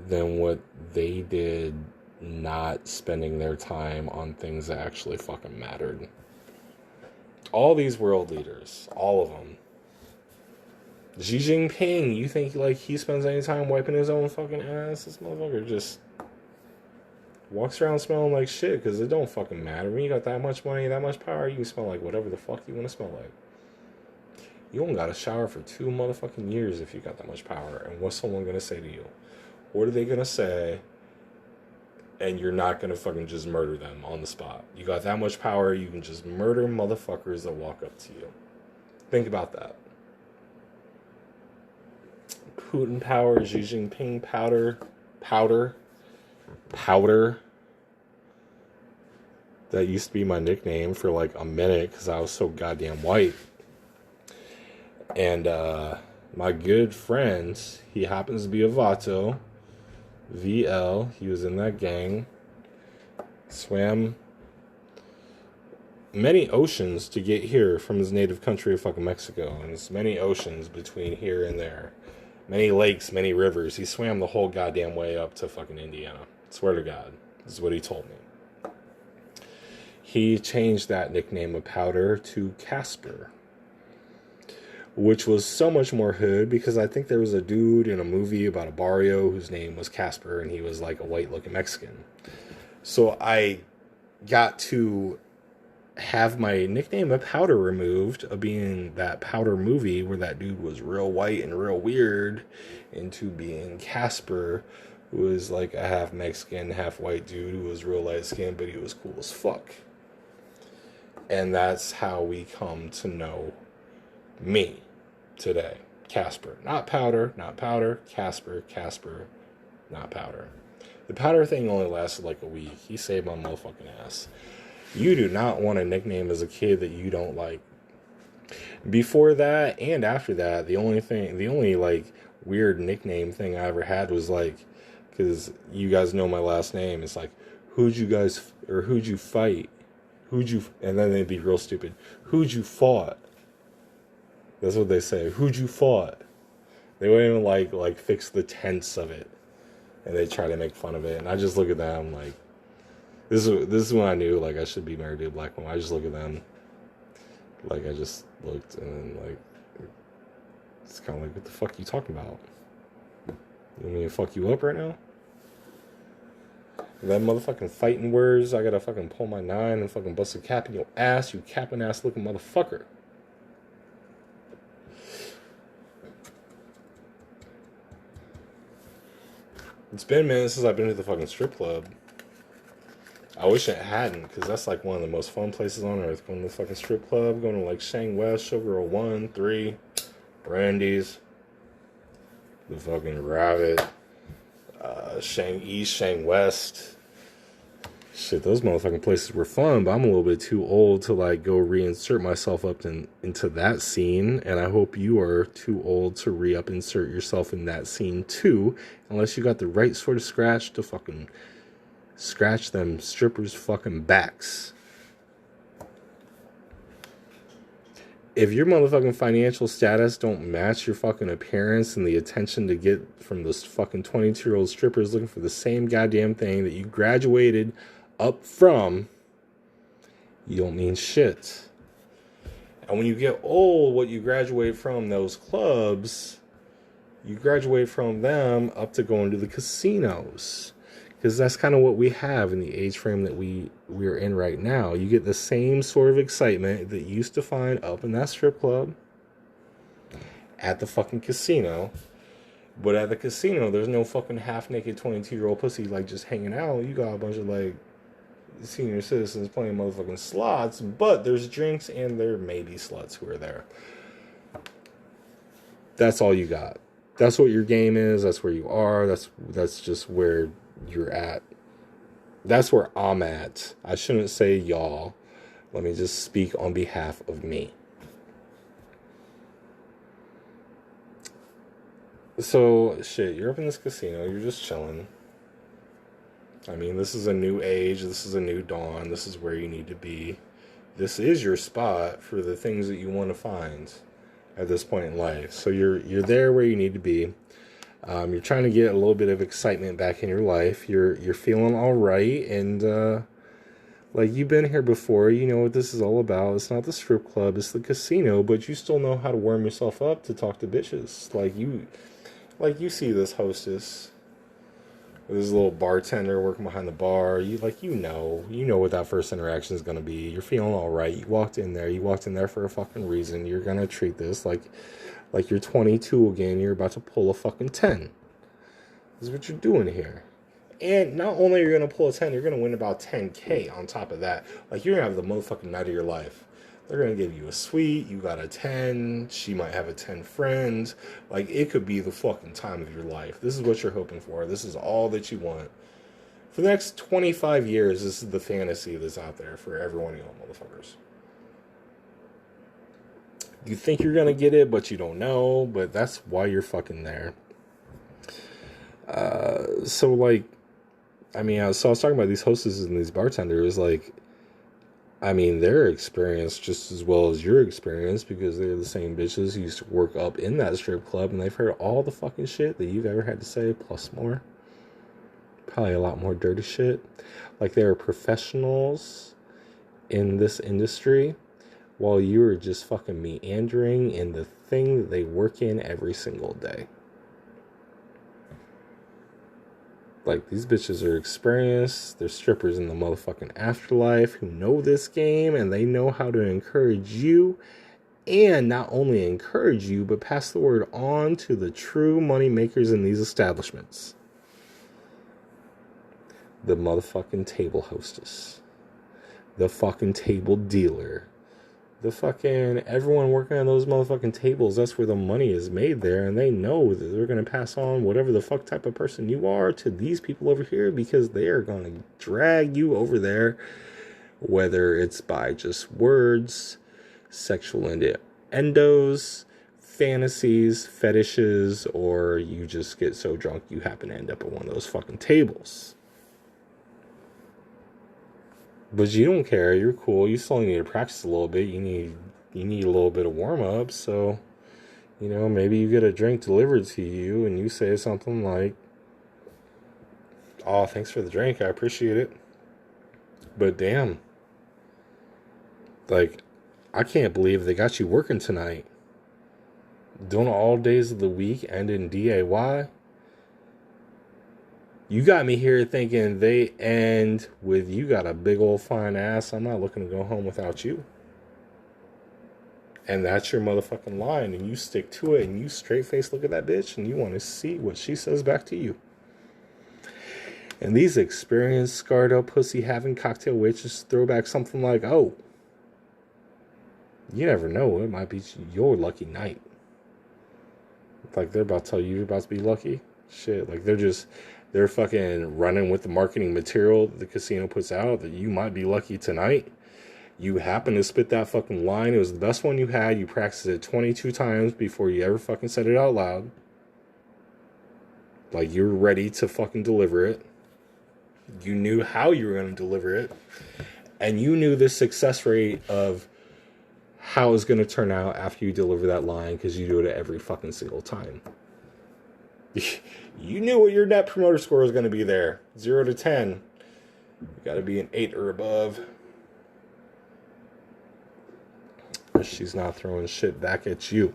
than what they did not spending their time on things that actually fucking mattered. All these world leaders, all of them. Xi Jinping, you think like he spends any time wiping his own fucking ass? This motherfucker just walks around smelling like shit because it don't fucking matter. When you got that much money, that much power, you can smell like whatever the fuck you want to smell like. You don't got to shower for 2 motherfucking years if you got that much power. And what's someone going to say to you? What are they going to say? And you're not going to fucking just murder them on the spot. You got that much power, you can just murder motherfuckers that walk up to you. Think about that. Putin power, Xi Jinping powder. That used to be my nickname for like a minute because I was so goddamn white. And my good friend, he happens to be a Vato, VL. He was in that gang. Swam many oceans to get here from his native country of fucking Mexico. And there's many oceans between here and there. Many lakes, many rivers. He swam the whole goddamn way up to fucking Indiana. Swear to God. This is what he told me. He changed that nickname of powder to Casper, which was so much more hood because I think there was a dude in a movie about a barrio whose name was Casper and he was like a white looking Mexican. So I got to have my nickname of Powder removed of being that Powder movie where that dude was real white and real weird into being Casper, who was like a half Mexican, half white dude who was real light skinned, but he was cool as fuck. And that's how we come to know me today. Casper. Not Powder, not Powder. Casper, not Powder. The Powder thing only lasted like a week. He saved my motherfucking ass. You do not want a nickname as a kid that you don't like. Before that and after that, the only like weird nickname thing I ever had was like, because you guys know my last name, it's like, who'd you fight? And then they'd be real stupid. Who'd you fought? That's what they say. Who'd you fought? They wouldn't even like fix the tense of it. And they try to make fun of it. And I just look at them like, this is when I knew like I should be married to a black woman. I just look at them like I just looked and then like it's kind of like, what the fuck are you talking about? You want me to fuck you up right now? That motherfucking fighting words, I gotta fucking pull my 9 and fucking bust a cap in your ass, you capping ass looking motherfucker. It's been a minute since I've been to the fucking strip club. I wish it hadn't, because that's like one of the most fun places on earth. Going to the fucking strip club, going to like Shang West, Showgirl 1, 3, Randy's, the fucking Rabbit, Shang East, Shang West. Shit, those motherfucking places were fun, but I'm a little bit too old to like go reinsert myself up into that scene, and I hope you are too old to insert yourself in that scene too, unless you got the right sort of scratch to fucking scratch them strippers' fucking backs. If your motherfucking financial status don't match your fucking appearance and the attention to get from those fucking 22-year-old strippers looking for the same goddamn thing that you graduated up from, you don't mean shit. And when you get old, what you graduate from those clubs, you graduate from them up to going to the casinos. Because that's kind of what we have in the age frame that we're in right now. You get the same sort of excitement that you used to find up in that strip club at the fucking casino. But at the casino, there's no fucking half-naked 22-year-old pussy like just hanging out. You got a bunch of like senior citizens playing motherfucking slots. But there's drinks and there may be sluts who are there. That's all you got. That's what your game is. That's where you are. That's just where you're at. That's where I'm at. I shouldn't say y'all. Let me just speak on behalf of me. So, shit, you're up in this casino, you're just chilling. I mean, this is a new age, this is a new dawn, this is where you need to be. This is your spot for the things that you want to find at this point in life. So you're there where you need to be. You're trying to get a little bit of excitement back in your life. You're feeling all right, and like, you've been here before. You know what this is all about. It's not the strip club, it's the casino. But you still know how to warm yourself up to talk to bitches. Like you see this hostess, this little bartender working behind the bar. You know what that first interaction is gonna be. You're feeling all right. You walked in there for a fucking reason. You're gonna treat this like you're 22 again. You're about to pull a fucking 10. This is what you're doing here. And not only are you gonna pull a 10, you're gonna win about 10K on top of that. Like, you're gonna have the motherfucking night of your life. They're gonna give you a suite. You got a 10. She might have a 10 friend. Like, it could be the fucking time of your life. This is what you're hoping for. This is all that you want. For the next 25 years, this is the fantasy that's out there for every one of y'all motherfuckers. You think you're gonna get it, but you don't know. But that's why you're fucking there. So, like, I mean, I was talking about these hostesses and these bartenders, like, I mean, they're experienced just as well as your experience, because they're the same bitches who used to work up in that strip club, and they've heard all the fucking shit that you've ever had to say, plus more. Probably a lot more dirty shit. Like, they're professionals in this industry, while you are just fucking meandering in the thing that they work in every single day. Like, these bitches are experienced. They're strippers in the motherfucking afterlife who know this game, and they know how to encourage you, and not only encourage you, but pass the word on to the true money makers in these establishments. The motherfucking table hostess. The fucking table dealer. The fucking everyone working on those motherfucking tables. That's where the money is made there, and they know that they're going to pass on whatever the fuck type of person you are to these people over here, because they are going to drag you over there, whether it's by just words, sexual innuendos, fantasies, fetishes, or you just get so drunk you happen to end up at one of those fucking tables. But you don't care. You're cool. You still need to practice a little bit. You need a little bit of warm up. So, you know, maybe you get a drink delivered to you, and you say something like, "Oh, thanks for the drink. I appreciate it. But damn, like, I can't believe they got you working tonight. Doing all days of the week and in DAY. You got me here thinking they end with, you got a big old fine ass. I'm not looking to go home without you." And that's your motherfucking line, and you stick to it, and you straight face look at that bitch, and you want to see what she says back to you. And these experienced, scarred up, pussy having cocktail waitresses throw back something like, "Oh, you never know, it might be your lucky night." Like, they're about to tell you you're about to be lucky. Shit, like, they're fucking running with the marketing material the casino puts out that you might be lucky tonight. You happen to spit that fucking line. It was the best one you had. You practiced it 22 times before you ever fucking said it out loud. Like, you're ready to fucking deliver it. You knew how you were going to deliver it. And you knew the success rate of how it's going to turn out after you deliver that line, because you do it every fucking single time. You knew what your net promoter score was going to be there. 0 to 10. You got to be an 8 or above. She's not throwing shit back at you.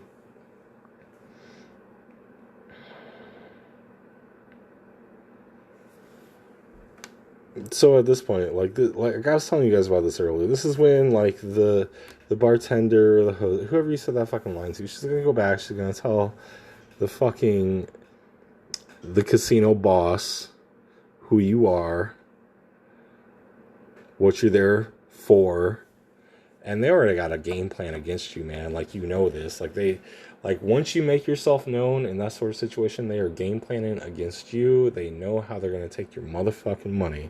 So at this point, like I was telling you guys about this earlier, this is when, like, the bartender, the host, whoever you said that fucking line to, she's gonna go back, she's gonna tell the casino boss who you are, what you're there for, and they already got a game plan against you, man. Like, you know this. Like, once you make yourself known in that sort of situation, they are game planning against you. They know how they're gonna take your motherfucking money.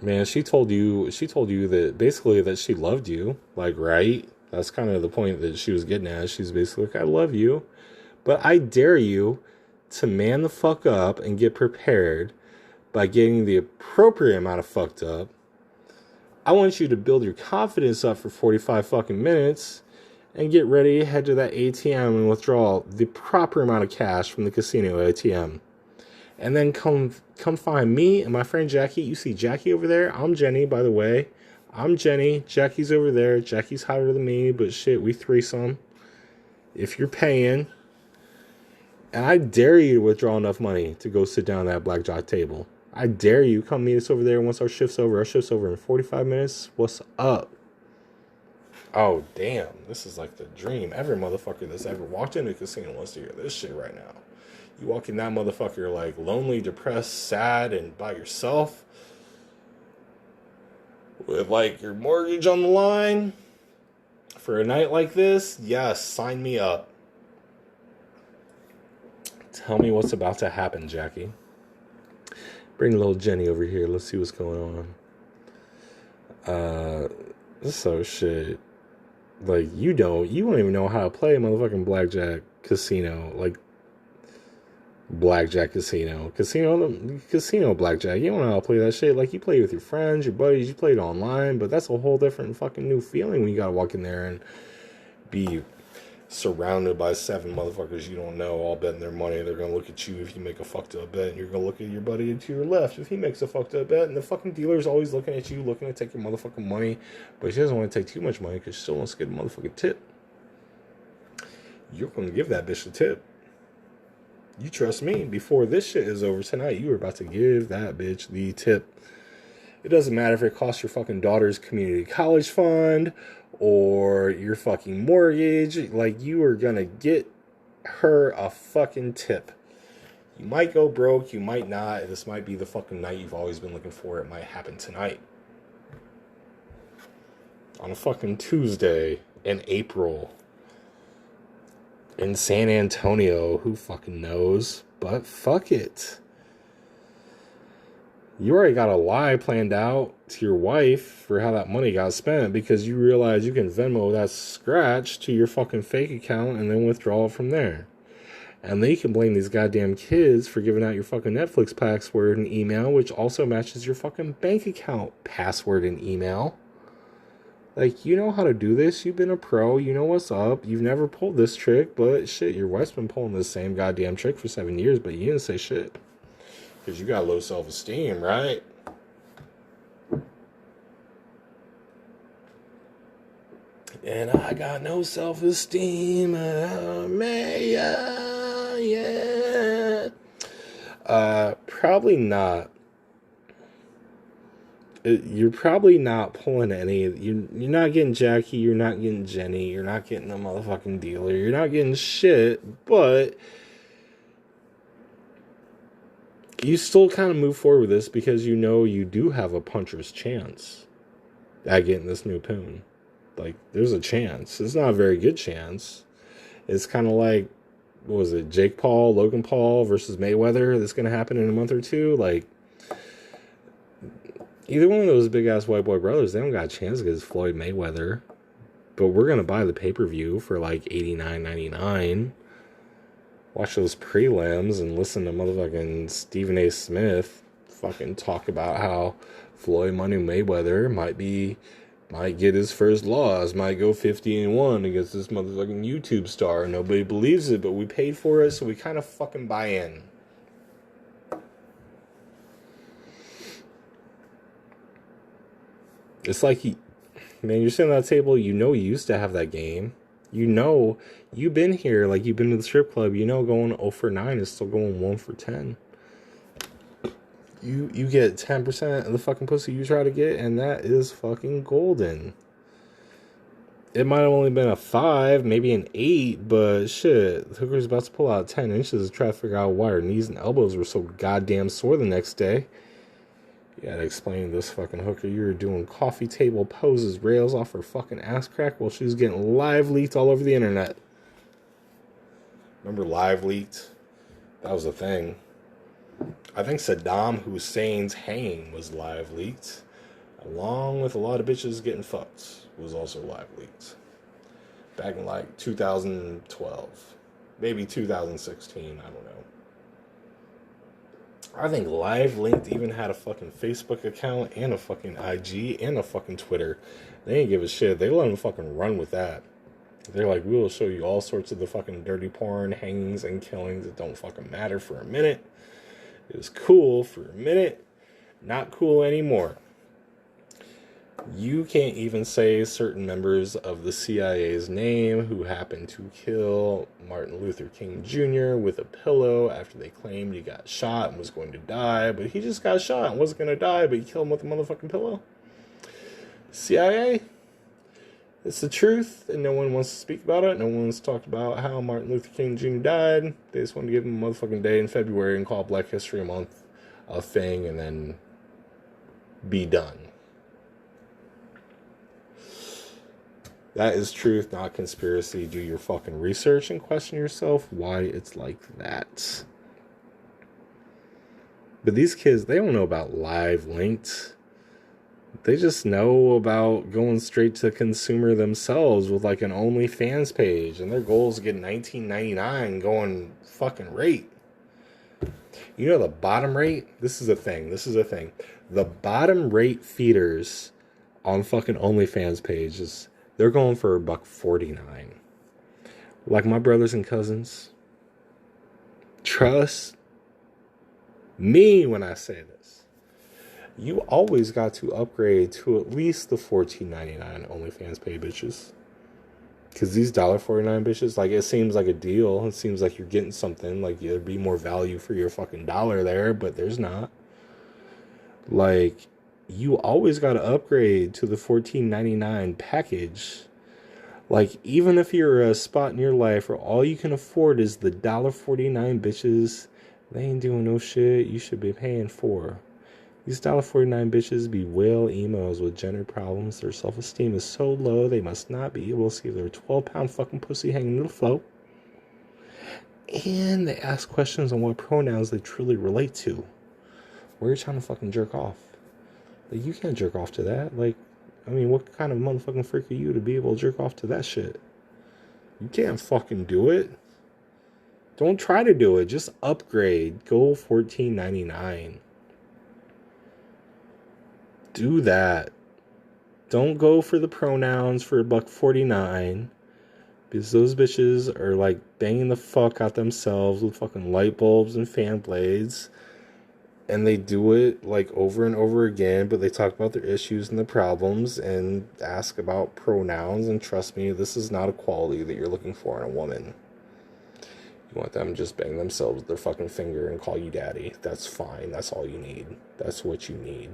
Man, she told you that basically that she loved you, like, right? That's kind of the point that she was getting at. She's basically like, I love you, but I dare you to man the fuck up and get prepared by getting the appropriate amount of fucked up. I want you to build your confidence up for 45 fucking minutes and get ready to head to that ATM and withdraw the proper amount of cash from the casino ATM. And then come find me and my friend Jackie. You see Jackie over there? I'm Jenny, by the way. I'm Jenny. Jackie's over there. Jackie's hotter than me, but shit, we threesome. If you're paying. And I dare you to withdraw enough money to go sit down at that blackjack table. I dare you. Come meet us over there once our shift's over. Our shift's over in 45 minutes. What's up? Oh, damn. This is like the dream. Every motherfucker that's ever walked into a casino wants to hear this shit right now. You walk in that motherfucker like lonely, depressed, sad, and by yourself. With like your mortgage on the line. For a night like this, yes, sign me up. Tell me what's about to happen, Jackie. Bring little Jenny over here. Let's see what's going on. So shit. Like, you don't even know how to play a motherfucking blackjack casino. Like, blackjack casino blackjack. You don't know how to play that shit. Like, you play with your friends, your buddies, you play it online, but that's a whole different fucking new feeling when you gotta walk in there and be surrounded by 7 motherfuckers you don't know, all betting their money. They're gonna look at you if you make a fucked up bet, and you're gonna look at your buddy to your left if he makes a fucked up bet, and the fucking dealer's always looking at you, looking to take your motherfucking money, but she doesn't want to take too much money because she still wants to get a motherfucking tip. You're gonna give that bitch a tip. You trust me, before this shit is over tonight, you are about to give that bitch the tip. It doesn't matter if it costs your fucking daughter's community college fund or your fucking mortgage. Like, you are gonna get her a fucking tip. You might go broke, you might not. This might be the fucking night you've always been looking for. It might happen tonight. On a fucking Tuesday in April. In San Antonio, who fucking knows? But fuck it. You already got a lie planned out to your wife for how that money got spent because you realize you can Venmo that scratch to your fucking fake account and then withdraw it from there. And then you can blame these goddamn kids for giving out your fucking Netflix password and email, which also matches your fucking bank account password and email. Like, you know how to do this. You've been a pro. You know what's up. You've never pulled this trick, but shit, your wife's been pulling this same goddamn trick for 7 years, but you didn't say shit. Because you got low self-esteem, right? And I got no self-esteem. Yeah. Probably not. You're probably not pulling any. You're not getting Jackie. You're not getting Jenny. You're not getting the motherfucking dealer. You're not getting shit. But you still kind of move forward with this because you know you do have a puncher's chance at getting this new poon. Like, there's a chance. It's not a very good chance. It's kind of like, what was it, Logan Paul versus Mayweather that's going to happen in a month or two. Like, either one of those big-ass white boy brothers, they don't got a chance against Floyd Mayweather. But we're going to buy the pay-per-view for like $89.99. Watch those prelims and listen to motherfucking Stephen A. Smith fucking talk about how Floyd Money Mayweather might get his first loss, might go 50-1 against this motherfucking YouTube star. Nobody believes it, but we paid for it, so we kind of fucking buy in. It's like, man, you're sitting at that table, you know you used to have that game. You know, you've been here, like you've been to the strip club, you know going 0 for 9 is still going 1 for 10. You get 10% of the fucking pussy you try to get, and that is fucking golden. It might have only been a 5, maybe an 8, but shit, the hooker's about to pull out 10 inches to try to figure out why her knees and elbows were so goddamn sore the next day. You gotta explain to this fucking hooker you were doing coffee table poses, rails off her fucking ass crack while she was getting live leaked all over the internet. Remember live leaked? That was a thing. I think Saddam Hussein's hanging was live leaked. along with a lot of bitches getting fucked, was also live leaked. Back in like 2012. Maybe 2016, I don't know. I think Live Linked even had a fucking Facebook account and a fucking IG and a fucking Twitter. They didn't give a shit. They let them fucking run with that. They're like, we will show you all sorts of the fucking dirty porn, hangings, and killings that don't fucking matter for a minute. It was cool for a minute. Not cool anymore. You can't even say certain members of the CIA's name who happened to kill Martin Luther King Jr. with a pillow after they claimed he got shot and was going to die, but he just got shot and wasn't going to die, but you killed him with a motherfucking pillow. CIA? It's the truth, and no one wants to speak about it. No one's talked about how Martin Luther King Jr. died. They just want to give him a motherfucking day in February and call Black History Month a thing and then be done. That is truth, not conspiracy. Do your fucking research and question yourself why it's like that. But these kids, they don't know about Live Linked. They just know about going straight to consumer themselves with like an OnlyFans page. And their goal is to get $19.99 going fucking rate. You know the bottom rate? This is a thing. The bottom rate feeders on fucking OnlyFans pages, they're going for $1.49. Like my brothers and cousins, trust me when I say this. You always got to upgrade to at least the $14.99 OnlyFans pay bitches. Because these $1.49 bitches, like, it seems like a deal. It seems like you're getting something. Like, there'd be more value for your fucking dollar there, but there's not. Like, you always got to upgrade to the $14.99 package. Like, even if you're a spot in your life where all you can afford is the $1.49 bitches, they ain't doing no shit you should be paying for. These $1.49 bitches be whale emos with gender problems. Their self-esteem is so low, they must not be able to see their 12-pound fucking pussy hanging to the float. And they ask questions on what pronouns they truly relate to. Where you're trying to fucking jerk off. Like, you can't jerk off to that. Like, I mean, what kind of motherfucking freak are you to be able to jerk off to that shit? You can't fucking do it. Don't try to do it. Just upgrade. Go $14.99. Do that. Don't go for the pronouns for $1.49. Because those bitches are like banging the fuck out themselves with fucking light bulbs and fan blades. And they do it like over and over again, but they talk about their issues and the problems and ask about pronouns. And trust me, this is not a quality that you're looking for in a woman. You want them to just bang themselves with their fucking finger and call you daddy. That's fine. That's all you need. That's what you need.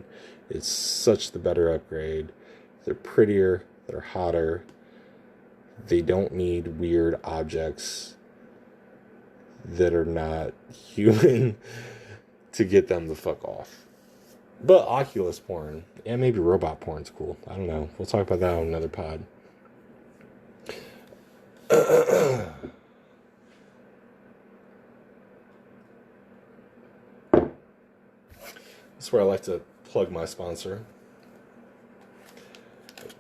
It's such the better upgrade. They're prettier. They're hotter. They don't need weird objects that are not human to get them the fuck off. But Oculus porn and maybe robot porn's cool. I don't know. We'll talk about that on another pod. That's where I like to plug my sponsor.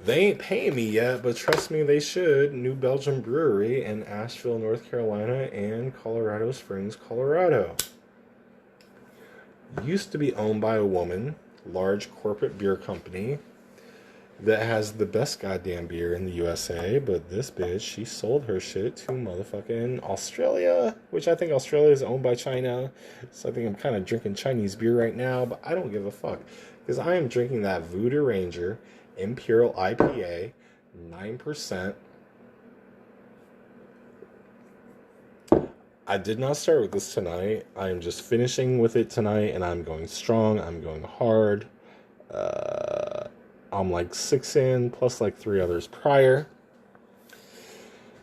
They ain't paying me yet, but trust me, they should. New Belgium Brewery in Asheville, North Carolina, and Colorado Springs, Colorado. Used to be owned by a woman, large corporate beer company that has the best goddamn beer in the USA, but this bitch, she sold her shit to motherfucking Australia, which I think Australia is owned by China, so I think I'm kind of drinking Chinese beer right now, but I don't give a fuck, because I am drinking that Voodoo Ranger Imperial IPA, 9%. I did not start with this tonight. I am just finishing with it tonight, and I'm going strong. I'm going hard. I'm like 6 in, plus like 3 others prior.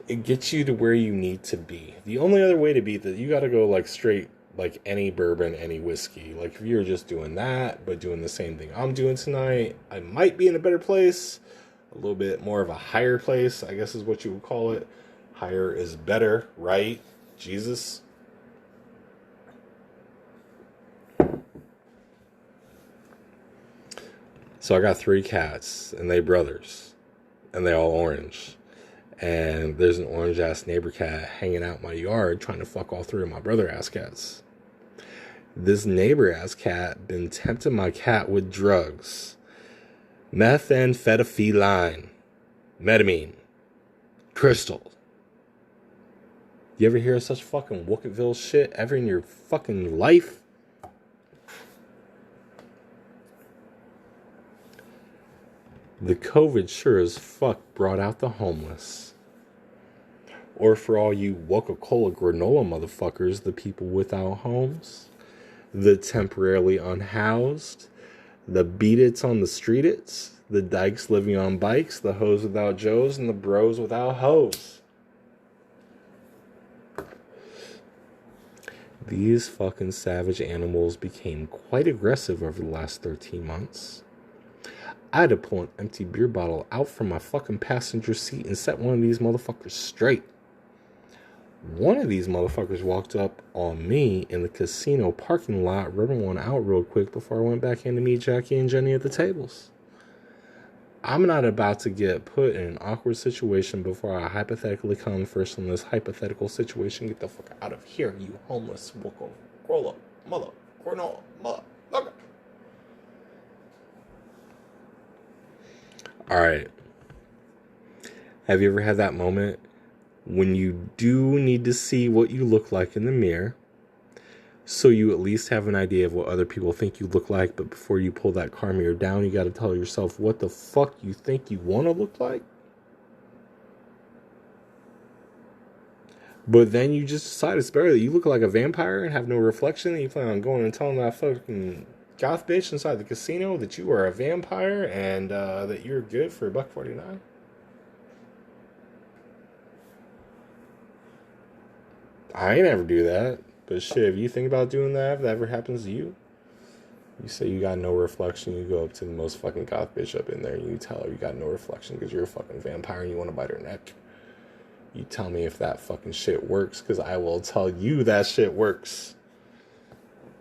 It gets you to where you need to be. The only other way to beat that, you got to go like straight, like any bourbon, any whiskey. Like if you're just doing that, but doing the same thing I'm doing tonight, I might be in a better place. A little bit more of a higher place, I guess is what you would call it. Higher is better, right? Jesus. So I got 3 cats, and they brothers, and they all orange. And there's an orange-ass neighbor cat hanging out in my yard trying to fuck all 3 of my brother-ass cats. This neighbor-ass cat been tempting my cat with drugs. Methamphetamine, metamine, crystal. You ever hear of such fucking Wookietville shit ever in your fucking life? The COVID sure as fuck brought out the homeless. Or for all you Coca-Cola granola motherfuckers, the people without homes, the temporarily unhoused, the beat-its on the street-its, the dykes living on bikes, the hoes without joes, and the bros without hoes. These fucking savage animals became quite aggressive over the last 13 months. I had to pull an empty beer bottle out from my fucking passenger seat and set one of these motherfuckers straight. One of these motherfuckers walked up on me in the casino parking lot, ripping one out real quick before I went back in to meet Jackie and Jenny at the tables. I'm not about to get put in an awkward situation before I hypothetically come first in this hypothetical situation. Get the fuck out of here, you homeless motherfucker. Alright. Have you ever had that moment when you do need to see what you look like in the mirror, so you at least have an idea of what other people think you look like, but before you pull that car mirror down, you got to tell yourself what the fuck you think you want to look like? But then you just decide it's better that you look like a vampire and have no reflection, and you plan on going and telling that fucking goth bitch inside the casino that you are a vampire and that you're good for $1.49. I ain't ever do that. But shit, if you think about doing that, if that ever happens to you, you say you got no reflection, you go up to the most fucking goth bitch up in there, and you tell her you got no reflection because you're a fucking vampire and you want to bite her neck. You tell me if that fucking shit works, because I will tell you that shit works.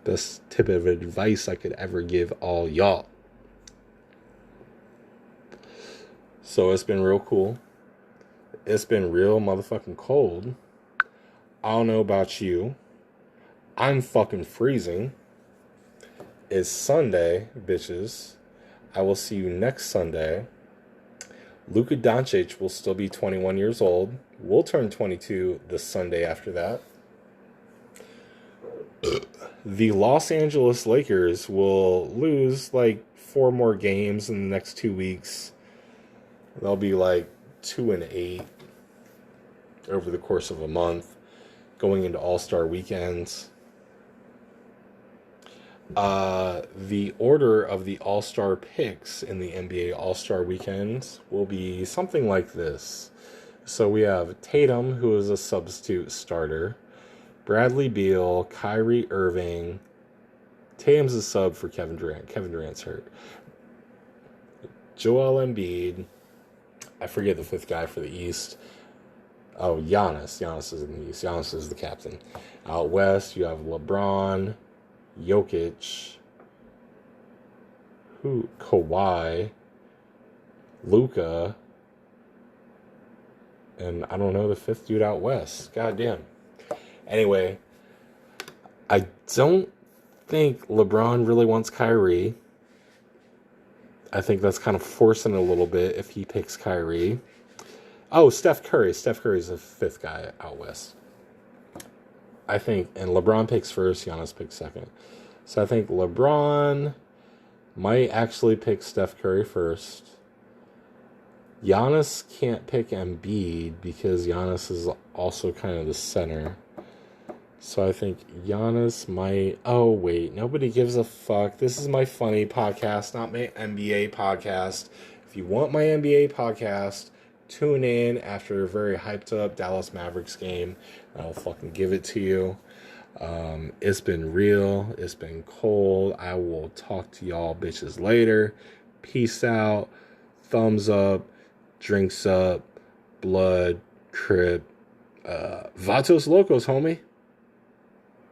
Best tip of advice I could ever give all y'all. So it's been real cool. It's been real motherfucking cold. I don't know about you. I'm fucking freezing. It's Sunday, bitches. I will see you next Sunday. Luka Doncic will still be 21 years old. We'll turn 22 the Sunday after that. The Los Angeles Lakers will lose like 4 more games in the next 2 weeks. They'll be like 2-8 over the course of a month, going into All-Star weekends. The order of the All-Star picks in the NBA All-Star weekends will be something like this. So we have Tatum, who is a substitute starter, Bradley Beal, Kyrie Irving. Tatum's a sub for Kevin Durant. Kevin Durant's hurt. Joel Embiid. I forget the 5th guy for the East. Oh, Giannis. Giannis is in the East. Giannis is the captain. Out West, you have LeBron, Jokic, Kawhi, Luka, and I don't know the 5th dude out West. Goddamn. Anyway, I don't think LeBron really wants Kyrie. I think that's kind of forcing it a little bit if he picks Kyrie. Oh, Steph Curry. Steph Curry's the 5th guy out West. I think, and LeBron picks first, Giannis picks second. So I think LeBron might actually pick Steph Curry first. Giannis can't pick Embiid because Giannis is also kind of the center. So I think Giannis might... Oh, wait. Nobody gives a fuck. This is my funny podcast, not my NBA podcast. If you want my NBA podcast, tune in after a very hyped up Dallas Mavericks game. I'll fucking give it to you. It's been real. It's been cold. I will talk to y'all bitches later. Peace out. Thumbs up. Drinks up. Blood. Crip. Vatos Locos, homie.